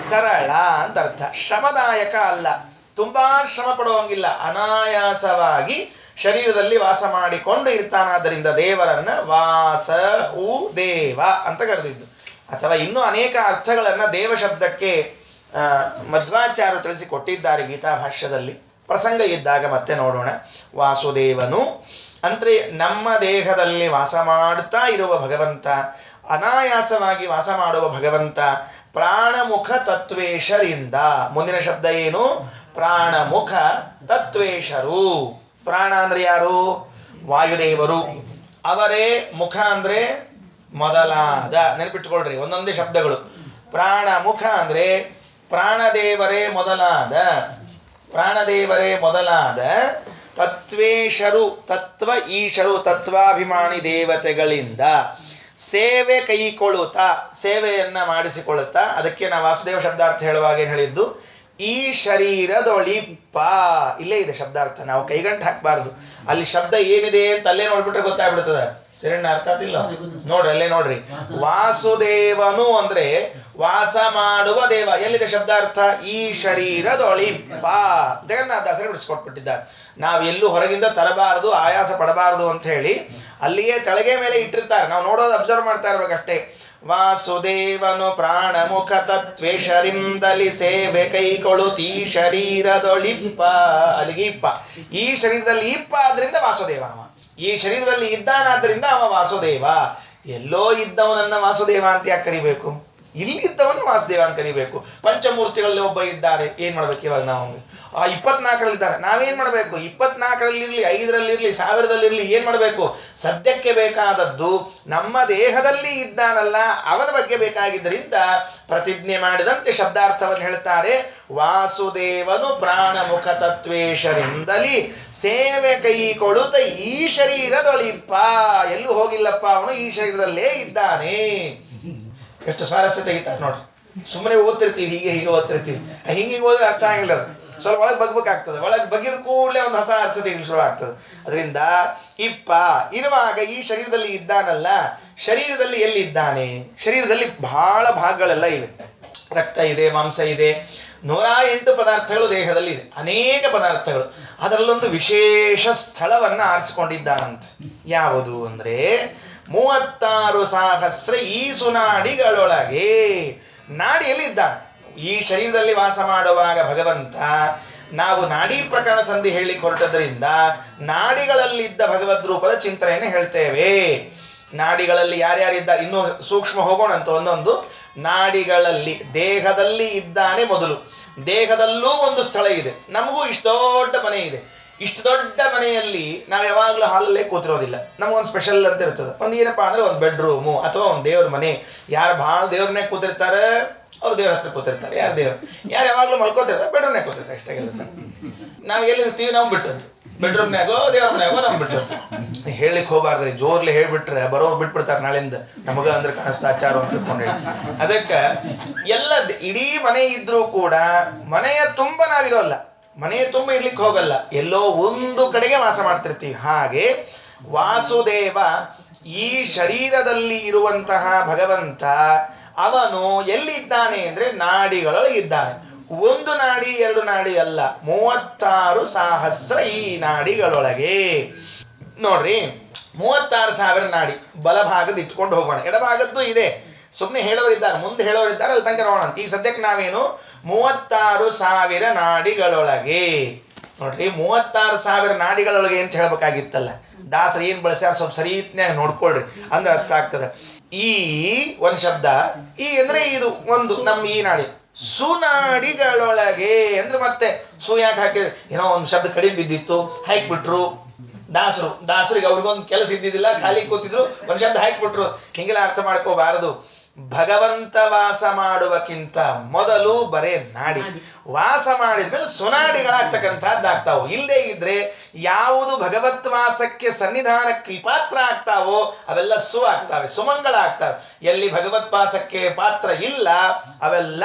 ಸರಳ ಅಂತ ಅರ್ಥ. ಶ್ರಮದಾಯಕ ಅಲ್ಲ, ತುಂಬಾ ಶ್ರಮ ಪಡುವಂಗಿಲ್ಲ, ಅನಾಯಾಸವಾಗಿ ಶರೀರದಲ್ಲಿ ವಾಸ ಮಾಡಿಕೊಂಡು ಇರ್ತಾನಾದ್ದರಿಂದ ದೇವರನ್ನ ವಾಸ ದೇವ ಅಂತ ಕರೆದಿದ್ದು. ಅಥವಾ ಇನ್ನೂ ಅನೇಕ ಅರ್ಥಗಳನ್ನ ದೇವ ಶಬ್ದಕ್ಕೆ ಮಧ್ವಾಚಾರ್ಯರು ತಿಳಿಸಿಕೊಟ್ಟಿದ್ದಾರೆ ಗೀತಾ ಭಾಷ್ಯದಲ್ಲಿ. ಪ್ರಸಂಗ ಇದ್ದಾಗ ಮತ್ತೆ ನೋಡೋಣ. ವಾಸುದೇವನು ಅಂದ್ರೆ ನಮ್ಮ ದೇಹದಲ್ಲಿ ವಾಸ ಮಾಡ್ತಾ ಇರುವ ಭಗವಂತ, ಅನಾಯಾಸವಾಗಿ ವಾಸ ಮಾಡುವ ಭಗವಂತ. ಪ್ರಾಣಮುಖ ತತ್ವೇಶರಿಂದ, ಮುಂದಿನ ಶಬ್ದ ಏನು? ಪ್ರಾಣಮುಖ ತತ್ವೇಶರು. ಪ್ರಾಣ ಅಂದ್ರೆ ಯಾರು? ವಾಯುದೇವರು. ಅವರೇ ಮುಖ ಅಂದ್ರೆ ಮೊದಲಾದ. ನೆನಪಿಟ್ಟುಕೊಳ್ರಿ, ಒಂದೊಂದೇ ಶಬ್ದಗಳು. ಪ್ರಾಣಮುಖ ಅಂದ್ರೆ ಪ್ರಾಣದೇವರೇ ಮೊದಲಾದ, ಪ್ರಾಣದೇವರೇ ಮೊದಲಾದ. ತತ್ವೇಶರು, ತತ್ವ ಈಶರು, ತತ್ವಾಭಿಮಾನಿ ದೇವತೆಗಳಿಂದ ಸೇವೆ ಕೈಕೊಳ್ಳುತ್ತಾ, ಸೇವೆಯನ್ನ ಮಾಡಿಸಿಕೊಳ್ಳುತ್ತಾ. ಅದಕ್ಕೆ ನಾವು ವಾಸುದೇವ ಶಬ್ದಾರ್ಥ ಹೇಳುವಾಗ ಏನ್ ಹೇಳಿದ್ದು? ಈ ಶರೀರದೊಳಿಪ್ಪ. ಇಲ್ಲೇ ಇದೆ ಶಬ್ದಾರ್ಥ, ನಾವು ಕೈಗಂಟು ಹಾಕಬಾರ್ದು. ಅಲ್ಲಿ ಶಬ್ದ ಏನಿದೆ ಅಂತ ಅಲ್ಲೇ ನೋಡ್ಬಿಟ್ರೆ ಗೊತ್ತಾಗ್ಬಿಡ್ತದ. ಸರಿಣ್ಣ ಅರ್ಥ ಆಗ್ತಿಲ್ಲ? ನೋಡ್ರಿ, ಅಲ್ಲೇ ನೋಡ್ರಿ. ವಾಸುದೇವನು ಅಂದ್ರೆ ವಾಸ ಮಾಡುವ ದೇವ. ಎಲ್ಲಿದೆ ಶಬ್ದಾರ್ಥ? ಈ ಶರೀರದೊಳಿಪ್ಪ. ಜಗನ್ನಾಥದಾಸರೇ ಬಿಡಿಸ್ಕೊಟ್ಬಿಟ್ಟಿದ್ದಾರೆ. ನಾವು ಎಲ್ಲೂ ಹೊರಗಿಂದ ತರಬಾರದು, ಆಯಾಸ ಪಡಬಾರದು ಅಂತ ಹೇಳಿ ಅಲ್ಲಿಯೇ ತಳಗೆ ಮೇಲೆ ಇಟ್ಟಿರ್ತಾರೆ. ನಾವು ನೋಡೋದು ಅಬ್ಸರ್ವ್ ಮಾಡ್ತಾ ಇರ್ಬೇಕಷ್ಟೇ. ವಾಸುದೇವನು ಪ್ರಾಣಮುಖ ತತ್ವೇಶರಿಂದಲಿ ಸೇವೆ ಕೈಕೊಳ್ಳುತ್ತೀ ಶರೀರದೊಳಿಪ್ಪ. ಅಲ್ಲಿಗೆ ಇಪ್ಪ, ಈ ಶರೀರದಲ್ಲಿ ಇಪ್ಪ ಆದ್ರಿಂದ ವಾಸುದೇವ. ಅವ ಈ ಶರೀರದಲ್ಲಿ ಇದ್ದಾನಾದ್ರಿಂದ ಅವ ವಾಸುದೇವ. ಎಲ್ಲೋ ಇದ್ದವನನ್ನ ವಾಸುದೇವ ಅಂತ ಯಾಕೆ ಕರಿಬೇಕು? ಇಲ್ಲಿದ್ದವನು ವಾಸುದೇವ ಅಂತ ಕರಿಬೇಕು. ಪಂಚಮೂರ್ತಿಗಳಲ್ಲಿ ಒಬ್ಬ ಇದ್ದಾರೆ, ಏನ್ ಮಾಡ್ಬೇಕು ಇವಾಗ ನಾವು? ಆ 24ರಲ್ಲಿದ್ದಾರೆ, ನಾವೇನ್ ಮಾಡ್ಬೇಕು? 24ರಲ್ಲಿರ್ಲಿ, 5ರಲ್ಲಿರ್ಲಿ, 1000ದಲ್ಲಿರ್ಲಿ, ಏನ್ ಮಾಡ್ಬೇಕು? ಸದ್ಯಕ್ಕೆ ಬೇಕಾದದ್ದು ನಮ್ಮ ದೇಹದಲ್ಲಿ ಇದ್ದಾನಲ್ಲ, ಅವನ ಬಗ್ಗೆ ಬೇಕಾಗಿದ್ದರಿಂದ ಪ್ರತಿಜ್ಞೆ ಮಾಡಿದಂತೆ ಶಬ್ದಾರ್ಥವನ್ನು ಹೇಳ್ತಾರೆ. ವಾಸುದೇವನು ಪ್ರಾಣಮುಖ ತತ್ವೇಶರಿಂದಲಿ ಸೇವೆ ಕೈಕೊಳ್ಳುತ್ತ ಈ ಶರೀರದೊಳಿಪ್ಪ. ಎಲ್ಲೂ ಹೋಗಿಲ್ಲಪ್ಪ, ಅವನು ಈ ಶರೀರದಲ್ಲೇ ಇದ್ದಾನೆ. ಎಷ್ಟು ಸ್ವಾರಸ್ಯ ತೆಗಿತಾರೆ ನೋಡ್ರಿ. ಸುಮ್ಮನೆ ಓದ್ತಿರ್ತೀವಿ, ಹೀಗೆ ಓದ್ತಿರ್ತೀವಿ. ಹಿಂಗೆ ಹೋದ್ರೆ ಅರ್ಥ ಆಗಿಲ್ಲ. ಅದು ಸ್ವಲ್ಪ ಒಳಗೆ ಬಗ್ಬೇಕಾಗ್ತದೆ. ಒಳಗೆ ಬಗ್ಗಿದ ಕೂಡಲೇ ಒಂದು ಹೊಸ ಅರ್ಥ ಶುರು ಆಗ್ತದೆ. ಅದರಿಂದ ಇರುವಾಗ ಈ ಶರೀರದಲ್ಲಿ ಇದ್ದಾನಲ್ಲ, ಶರೀರದಲ್ಲಿ ಎಲ್ಲಿದ್ದಾನೆ? ಶರೀರದಲ್ಲಿ ಬಹಳ ಭಾಗಗಳೆಲ್ಲ ಇವೆ. ರಕ್ತ ಇದೆ, ಮಾಂಸ ಇದೆ, 108 ಪದಾರ್ಥಗಳು ದೇಹದಲ್ಲಿ ಇದೆ, ಅನೇಕ ಪದಾರ್ಥಗಳು. ಅದರಲ್ಲೊಂದು ವಿಶೇಷ ಸ್ಥಳವನ್ನ ಆರಿಸಿಕೊಂಡಿದ್ದಾನಂತೆ. ಯಾವುದು ಅಂದ್ರೆ 36,000 ಈ ಸುನಾಡಿಗಳೊಳಗೆ. ನಾಡಿಯಲ್ಲಿ ಇದ್ದಾನೆ. ಈ ಶರೀರದಲ್ಲಿ ವಾಸ ಮಾಡುವಾಗ ಭಗವಂತ, ನಾವು ನಾಡಿ ಪ್ರಕರಣ ಸಂಧಿ ಹೇಳಲಿಕ್ಕೆ ಹೊರಟದ್ರಿಂದ ನಾಡಿಗಳಲ್ಲಿದ್ದ ಭಗವದ್ ರೂಪದ ಚಿಂತನೆಯನ್ನು ಹೇಳ್ತೇವೆ. ನಾಡಿಗಳಲ್ಲಿ ಯಾರ್ಯಾರಿದ್ದಾರೆ ಇನ್ನೂ ಸೂಕ್ಷ್ಮ ಹೋಗೋಣಂತ. ಒಂದೊಂದು ನಾಡಿಗಳಲ್ಲಿ, ದೇಹದಲ್ಲಿ ಇದ್ದಾನೆ ಮೊದಲು. ದೇಹದಲ್ಲೂ ಒಂದು ಸ್ಥಳ ಇದೆ. ನಮಗೂ ಇಷ್ಟು ದೊಡ್ಡ ಮನೆ ಇದೆ. ಇಷ್ಟು ದೊಡ್ಡ ಮನೆಯಲ್ಲಿ ನಾವು ಯಾವಾಗಲೂ ಹಾಲಲ್ಲೇ ಕೂತಿರೋದಿಲ್ಲ. ನಮಗೊಂದು ಸ್ಪೆಷಲ್ ಅಂತ ಇರ್ತದೆ. ಒಂದು ಏನಪ್ಪಾ ಅಂದ್ರೆ ಒಂದು ಬೆಡ್ರೂಮು ಅಥವಾ ಒಂದು ದೇವ್ರ ಮನೆ. ಯಾರು ಭಾಳ ದೇವ್ರನ್ನೇ ಕೂತಿರ್ತಾರೆ ಅವ್ರು ದೇವ್ರ ಹತ್ರ ಕೂತಿರ್ತಾರೆ. ಯಾರು ಯಾವಾಗಲೂ ಮಲ್ಕೋತಿರ್ತಾರೆ ಬೆಡ್ರೂಮ್ನಾಗ ಕೂತಿರ್ತಾರೆ. ಅಷ್ಟೇ ಕೆಲಸ. ನಾವು ಎಲ್ಲಿರ್ತೀವಿ ನಾವು ಬಿಟ್ಟದ್ದು ಬೆಡ್ರೂಮ್ನಾಗೋ ದೇವ್ರ ಮನ್ಯಾಗೋ ನಾವು ಬಿಟ್ಟಿರ್ತೀವಿ. ಹೇಳಲಿಕ್ಕೆ ಹೋಗ್ಬಾರ್ದ್ರಿ, ಜೋರ್ಲೆ ಹೇಳ್ಬಿಟ್ರೆ ಬರೋರು ಬಿಟ್ಬಿಡ್ತಾರೆ ನಾಳಿಂದ. ನಮಗ ಅಂದ್ರೆ ಕಾಣಿಸ್ತಾ ಆಚಾರ ಅಂತ ತಿಳ್ಕೊಂಡೆ. ಅದಕ್ಕೆ ಎಲ್ಲ ಇಡೀ ಮನೆ ಇದ್ರೂ ಕೂಡ ಮನೆಯ ತುಂಬ ನಾವಿರೋಲ್ಲ, ಮನೆಯ ತುಂಬ ಇರ್ಲಿಕ್ಕೆ ಹೋಗಲ್ಲ, ಎಲ್ಲೋ ಒಂದು ಕಡೆಗೆ ವಾಸ ಮಾಡ್ತಿರ್ತೀವಿ. ಹಾಗೆ ವಾಸುದೇವ ಈ ಶರೀರದಲ್ಲಿ ಇರುವಂತಹ ಭಗವಂತ ಅವನು ಎಲ್ಲಿದ್ದಾನೆ ಅಂದ್ರೆ ನಾಡಿಗಳೊಳಗೆ ಇದ್ದಾನೆ. ಒಂದು ನಾಡಿ ಎರಡು ನಾಡಿ ಅಲ್ಲ, 36,000 ಈ ನಾಡಿಗಳೊಳಗೆ. ನೋಡ್ರಿ, 36,000 ನಾಡಿ. ಬಲಭಾಗದ ಇಟ್ಕೊಂಡು ಹೋಗೋಣ, ಎಡಭಾಗದ್ದು ಇದೆ. ಸುಮ್ಮನೆ ಹೇಳೋರಿದ್ದಾರೆ, ಮುಂದೆ ಹೇಳೋರಿದ್ದಾರೆ, ಅಲ್ಲಿ ತನಕ ನೋಡೋಣ. ಈಗ ಸದ್ಯಕ್ಕೆ ನಾವೇನು 36,000 ನಾಡಿಗಳೊಳಗೆ. ನೋಡ್ರಿ, 36,000 ನಾಡಿಗಳೊಳಗೆ ಅಂತ ಹೇಳ್ಬೇಕಾಗಿತ್ತಲ್ಲ. ದಾಸರು ಏನ್ ಬಳಸ್ಯಾರ ಸ್ವಲ್ಪ ಸರೀತ್ನ್ಯಾಗ ನೋಡ್ಕೊಳ್ರಿ, ಅಂದ್ರೆ ಅರ್ಥ ಆಗ್ತದೆ. ಈ ಒಂದ್ ಶಬ್ದ, ಈ ಅಂದ್ರೆ ಇದು ಒಂದು ನಮ್ಮ ಈ ನಾಡಿ. ಸುನಾಡಿಗಳೊಳಗೆ ಅಂದ್ರೆ ಮತ್ತೆ ಸು ಯಾಕೆ ಹಾಕಿದ್ರೆ ಏನೋ ಒಂದು ಶಬ್ದ ಕಡಿಮೆ ಬಿದ್ದಿತ್ತು, ಹಾಕ್ಬಿಟ್ರು ದಾಸರಿಗೆ. ಅವ್ರಿಗೊಂದು ಕೆಲಸ ಇದ್ದಿದ್ದಿಲ್ಲ, ಖಾಲಿ ಕೂತಿದ್ರು, ಒಂದು ಶಬ್ದ ಹಾಕ್ಬಿಟ್ರು. ಹಿಂಗೆಲ್ಲ ಅರ್ಥ ಮಾಡ್ಕೋಬಾರದು. ಭಗವಂತ ವಾಸ ಮಾಡುವಕ್ಕಿಂತ ಮೊದಲು ಬರೇ ನಾಡಿ, ವಾಸ ಮಾಡಿದ್ಮೇಲೆ ಸುನಾಡಿಗಳಾಗ್ತಕ್ಕಂಥದ್ದಾಗ್ತಾವು. ಇಲ್ಲದೆ ಇದ್ರೆ ಯಾವುದು ಭಗವತ್ ವಾಸಕ್ಕೆ ಸನ್ನಿಧಾನಕ್ಕೆ ಪಾತ್ರ ಆಗ್ತಾವೋ ಅವೆಲ್ಲ ಸು ಆಗ್ತಾವೆ, ಸುಮಂಗಳ ಆಗ್ತಾವೆ. ಎಲ್ಲಿ ಭಗವತ್ ವಾಸಕ್ಕೆ ಪಾತ್ರ ಇಲ್ಲ ಅವೆಲ್ಲ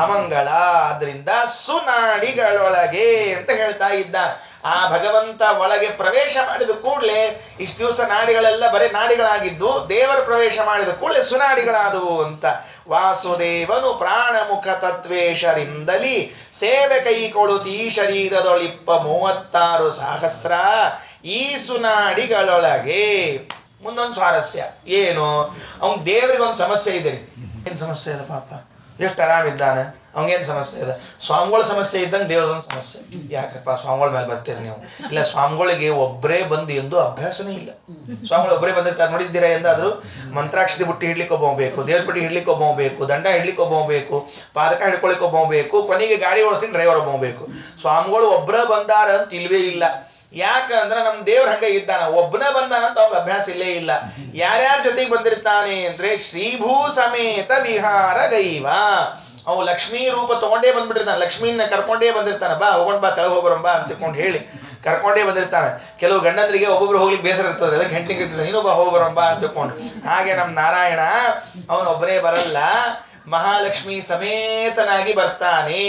ಅಮಂಗಳ. ಆದ್ರಿಂದ ಸುನಾಡಿಗಳೊಳಗೆ ಅಂತ ಹೇಳ್ತಾ ಇದ್ದಾರೆ. ಆ ಭಗವಂತ ಒಳಗೆ ಪ್ರವೇಶ ಮಾಡಿದ ಕೂಡಲೇ ಇಷ್ಟು ದಿವಸ ನಾಡಿಗಳೆಲ್ಲ ಬರೀ ನಾಡಿಗಳಾಗಿದ್ದು, ದೇವರ ಪ್ರವೇಶ ಮಾಡಿದ ಕೂಡಲೇ ಸುನಾಡಿಗಳಾದವು ಅಂತ. ವಾಸುದೇವನು ಪ್ರಾಣಮುಖ ತತ್ವೇಶರಿಂದಲಿ ಸೇವೆ ಕೈಕೊಳುತ್ತೀ ಶರೀರದೊಳಿಪ್ಪ 36,000 ಈ ಸುನಾಡಿಗಳೊಳಗೆ. ಮುಂದೊಂದು ಸ್ವಾರಸ್ಯ ಏನು, ಅವನ್ ದೇವರಿಗೆ ಒಂದು ಸಮಸ್ಯೆ ಇದೆ. ಏನ್ ಸಮಸ್ಯೆ ಇದೆ ಪಾಪ, ಎಷ್ಟು ಆರಾಮಿದ್ದಾನೆ, ಅವಂಗೇನು ಸಮಸ್ಯೆ ಇದೆ? ಸ್ವಾಮಿಗಳ ಸಮಸ್ಯೆ ಇದ್ದಂಗೆ ದೇವ್ರದೊಂದು ಸಮಸ್ಯೆ. ಯಾಕಪ್ಪ ಸ್ವಾಮಿಗಳ ಮೇಲೆ ಬರ್ತೀರಿ ನೀವು? ಇಲ್ಲ, ಸ್ವಾಮಿಗಳಿಗೆ ಒಬ್ಬರೇ ಬಂದು ಎಂದು ಅಭ್ಯಾಸನೇ ಇಲ್ಲ. ಸ್ವಾಮಿಗಳು ಒಬ್ಬರೇ ಬಂದಿರ್ತಾರೆ, ನೋಡಿದ್ದೀರಾ? ಎಂದಾದ್ರು ಮಂತ್ರಾಕ್ಷತೆ ಬುಟ್ಟಿ ಹಿಡ್ಲಿಕ್ಕೆ ಒಬ್ಬಬೇಕು, ದೇವ್ರ ಪಟ್ಟಿ ಹಿಡ್ಲಿಕ್ಕೆ ಒಬ್ಬಬೇಕು, ದಂಡ ಹಿಡ್ಲಿಕ್ಕೆ ಒಬ್ಬಬೇಕು, ಪಾದಕ ಹಿಡ್ಕೊಳಿಕ್ಕೆ ಒಬ್ಬಬೇಕು, ಕೊನೆಗೆ ಗಾಡಿ ಓಡಿಸ್ತೀನಿ ಡ್ರೈವರ್ ಒಬ್ಬಬೇಕು. ಸ್ವಾಮಿಗಳು ಒಬ್ಬರ ಬಂದಾರ ಅಂತ ಇಲ್ವೇ ಇಲ್ಲ. ಯಾಕಂದ್ರೆ ನಮ್ ದೇವ್ರ ಹಂಗ ಇದ್ದಾನ, ಒಬ್ಬನ ಬಂದಾನ ಅಂತ ಅವ್ನ ಅಭ್ಯಾಸ ಇಲ್ಲೇ ಇಲ್ಲ. ಯಾರ್ಯಾರ ಜೊತೆಗೆ ಬಂದಿರ್ತಾನೆ ಅಂದ್ರೆ ಶ್ರೀಭೂ ಸಮೇತ ವಿಹಾರ ಗೈವ. ಅವು ಲಕ್ಷ್ಮೀ ರೂಪ ತಗೊಂಡೇ ಬಂದ್ಬಿಟ್ಟಿರ್ತಾನೆ, ಲಕ್ಷ್ಮೀನ ಕರ್ಕೊಂಡೇ ಬಂದಿರ್ತಾನೆ. ಬಾ ಹೋಗೋಣ, ಬಾ ತೆಳಗ್ ಹೋಗ್ಬರೋಣ ಬಾ ಅಂತ ತಿಳ್ಕೊಂಡು ಹೇಳಿ ಕರ್ಕೊಂಡೇ ಬಂದಿರ್ತಾನೆ. ಕೆಲವು ಗಂಡಂದ್ರಿಗೆ ಒಬ್ಬೊಬ್ರು ಹೋಗ್ಲಿಕ್ಕೆ ಬೇಸರ ಇರ್ತದೆ, ಅದಕ್ಕೆ ಹೆಂಡತಿಗೆ ಇರ್ತದೆ, ನೀನು ಬಾ ಹೋಗ್ಬರೋಣ ಬಾ ಅಂತ ತಿಳ್ಕೊಂಡು. ಹಾಗೆ ನಮ್ ನಾರಾಯಣ ಅವನೊಬ್ಬರೇ ಬರಲ್ಲ, ಮಹಾಲಕ್ಷ್ಮಿ ಸಮೇತನಾಗಿ ಬರ್ತಾನೆ.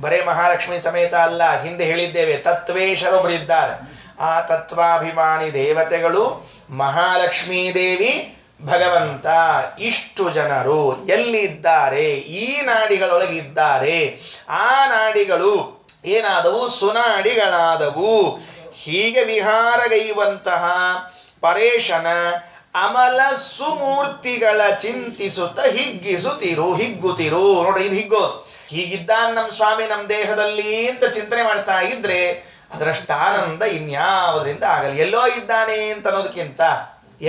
ಬರೇ ಮಹಾಲಕ್ಷ್ಮಿ ಸಮೇತ ಅಲ್ಲ, ಹಿಂದೆ ಹೇಳಿದ್ದೇವೆ ತತ್ವೇಶರೊಬ್ಬರಿದ್ದಾರೆ. ಆ ತತ್ವಾಭಿಮಾನಿ ದೇವತೆಗಳು ಮಹಾಲಕ್ಷ್ಮೀ ದೇವಿ, ಭಗವಂತ, ಇಷ್ಟು ಜನರು ಎಲ್ಲಿದ್ದಾರೆ? ಈ ನಾಡಿಗಳೊಳಗಿದ್ದಾರೆ. ಆ ನಾಡಿಗಳು ಏನಾದವು? ಸುನಾಡಿಗಳಾದವು. ಹೀಗೆ ವಿಹಾರಗೈವಂತಹ ಪರೇಶನ ಅಮಲ ಸುಮೂರ್ತಿಗಳ ಚಿಂತಿಸುತ್ತ ಹಿಗ್ಗುತ್ತಿರು. ನೋಡ್ರಿ, ಇದು ಹಿಗ್ಗೋದು. ಹೀಗಿದ್ದಾನೆ ನಮ್ಮ ಸ್ವಾಮಿ ನಮ್ಮ ದೇಹದಲ್ಲಿ ಅಂತ ಚಿಂತನೆ ಮಾಡ್ತಾ ಇದ್ರೆ ಅದರಷ್ಟು ಆನಂದ ಇನ್ಯಾವುದರಿಂದ ಆಗಲ್ಲ. ಎಲ್ಲೋ ಇದ್ದಾನೆ ಅಂತ ಅನ್ನೋದಕ್ಕಿಂತ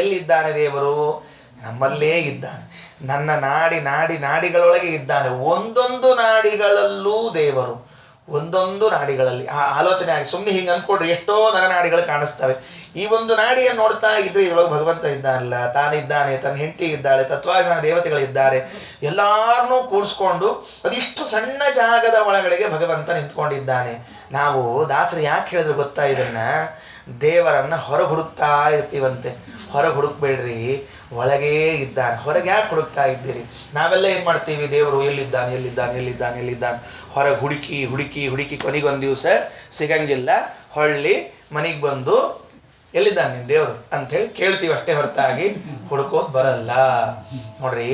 ಎಲ್ಲಿದ್ದಾನೆ ದೇವರು? ನಮ್ಮಲ್ಲೇ ಇದ್ದಾನೆ. ನನ್ನ ನಾಡಿಗಳೊಳಗೆ ಇದ್ದಾನೆ. ಒಂದೊಂದು ನಾಡಿಗಳಲ್ಲೂ ದೇವರು, ಒಂದೊಂದು ನಾಡಿಗಳಲ್ಲಿ. ಆ ಆಲೋಚನೆ ಆಗಿ ಸುಮ್ಮನೆ ಹಿಂಗೆ ಅಂದ್ಕೊಡ್ರಿ, ಎಷ್ಟೋ ನರನಾಡಿಗಳು ಕಾಣಿಸ್ತವೆ. ಈ ಒಂದು ನಾಡಿಯನ್ನು ನೋಡ್ತಾ ಇದ್ರೆ ಇದ್ರೊಳಗೆ ಭಗವಂತ ಇದ್ದಾನಲ್ಲ, ತಾನಿದ್ದಾನೆ, ತನ್ನ ಹೆಂಡತಿ ಇದ್ದಾಳೆ, ತತ್ವಾಭಿಮಾನ ದೇವತೆಗಳಿದ್ದಾರೆ, ಎಲ್ಲಾರನ್ನೂ ಕೂಡಿಸ್ಕೊಂಡು ಅದಿಷ್ಟು ಸಣ್ಣ ಜಾಗದ ಒಳಗಡೆಗೆ ಭಗವಂತ ನಿಂತ್ಕೊಂಡಿದ್ದಾನೆ. ನಾವು ದಾಸರು ಯಾಕೆ ಹೇಳಿದ್ರು ಗೊತ್ತಾ ಇದನ್ನ? ದೇವರನ್ನ ಹೊರಗೆ ಹುಡುಕ್ತಾ ಇರ್ತೀವಂತೆ. ಹೊರಗೆ ಹುಡುಕ್ಬೇಡ್ರಿ, ಒಳಗೇ ಇದ್ದಾನೆ. ಹೊರಗೆ ಯಾಕೆ ಹುಡುಕ್ತಾ ಇದ್ದೀರಿ? ನಾವೆಲ್ಲ ಏನ್ ಮಾಡ್ತೀವಿ? ದೇವರು ಎಲ್ಲಿದ್ದಾನೆ ಎಲ್ಲಿದ್ದಾನೆ ಎಲ್ಲಿದ್ದಾನೆ ಎಲ್ಲಿದ್ದಾನೆ ಹೊರಗೆ ಹುಡುಕಿ ಹುಡುಕಿ ಹುಡುಕಿ ಕೊನೆಗೊಂದು ದಿವಸ ಸಿಗಂಗಿಲ್ಲ. ಹೊಳ್ಳಿ ಮನೆಗೆ ಬಂದು ಎಲ್ಲಿದ್ದಾನೆ ನಿನ್ ದೇವರು ಅಂಥೇಳಿ ಕೇಳ್ತೀವಿ ಅಷ್ಟೇ ಹೊರತಾಗಿ ಹುಡುಕೋದು ಬರಲ್ಲ. ನೋಡ್ರಿ,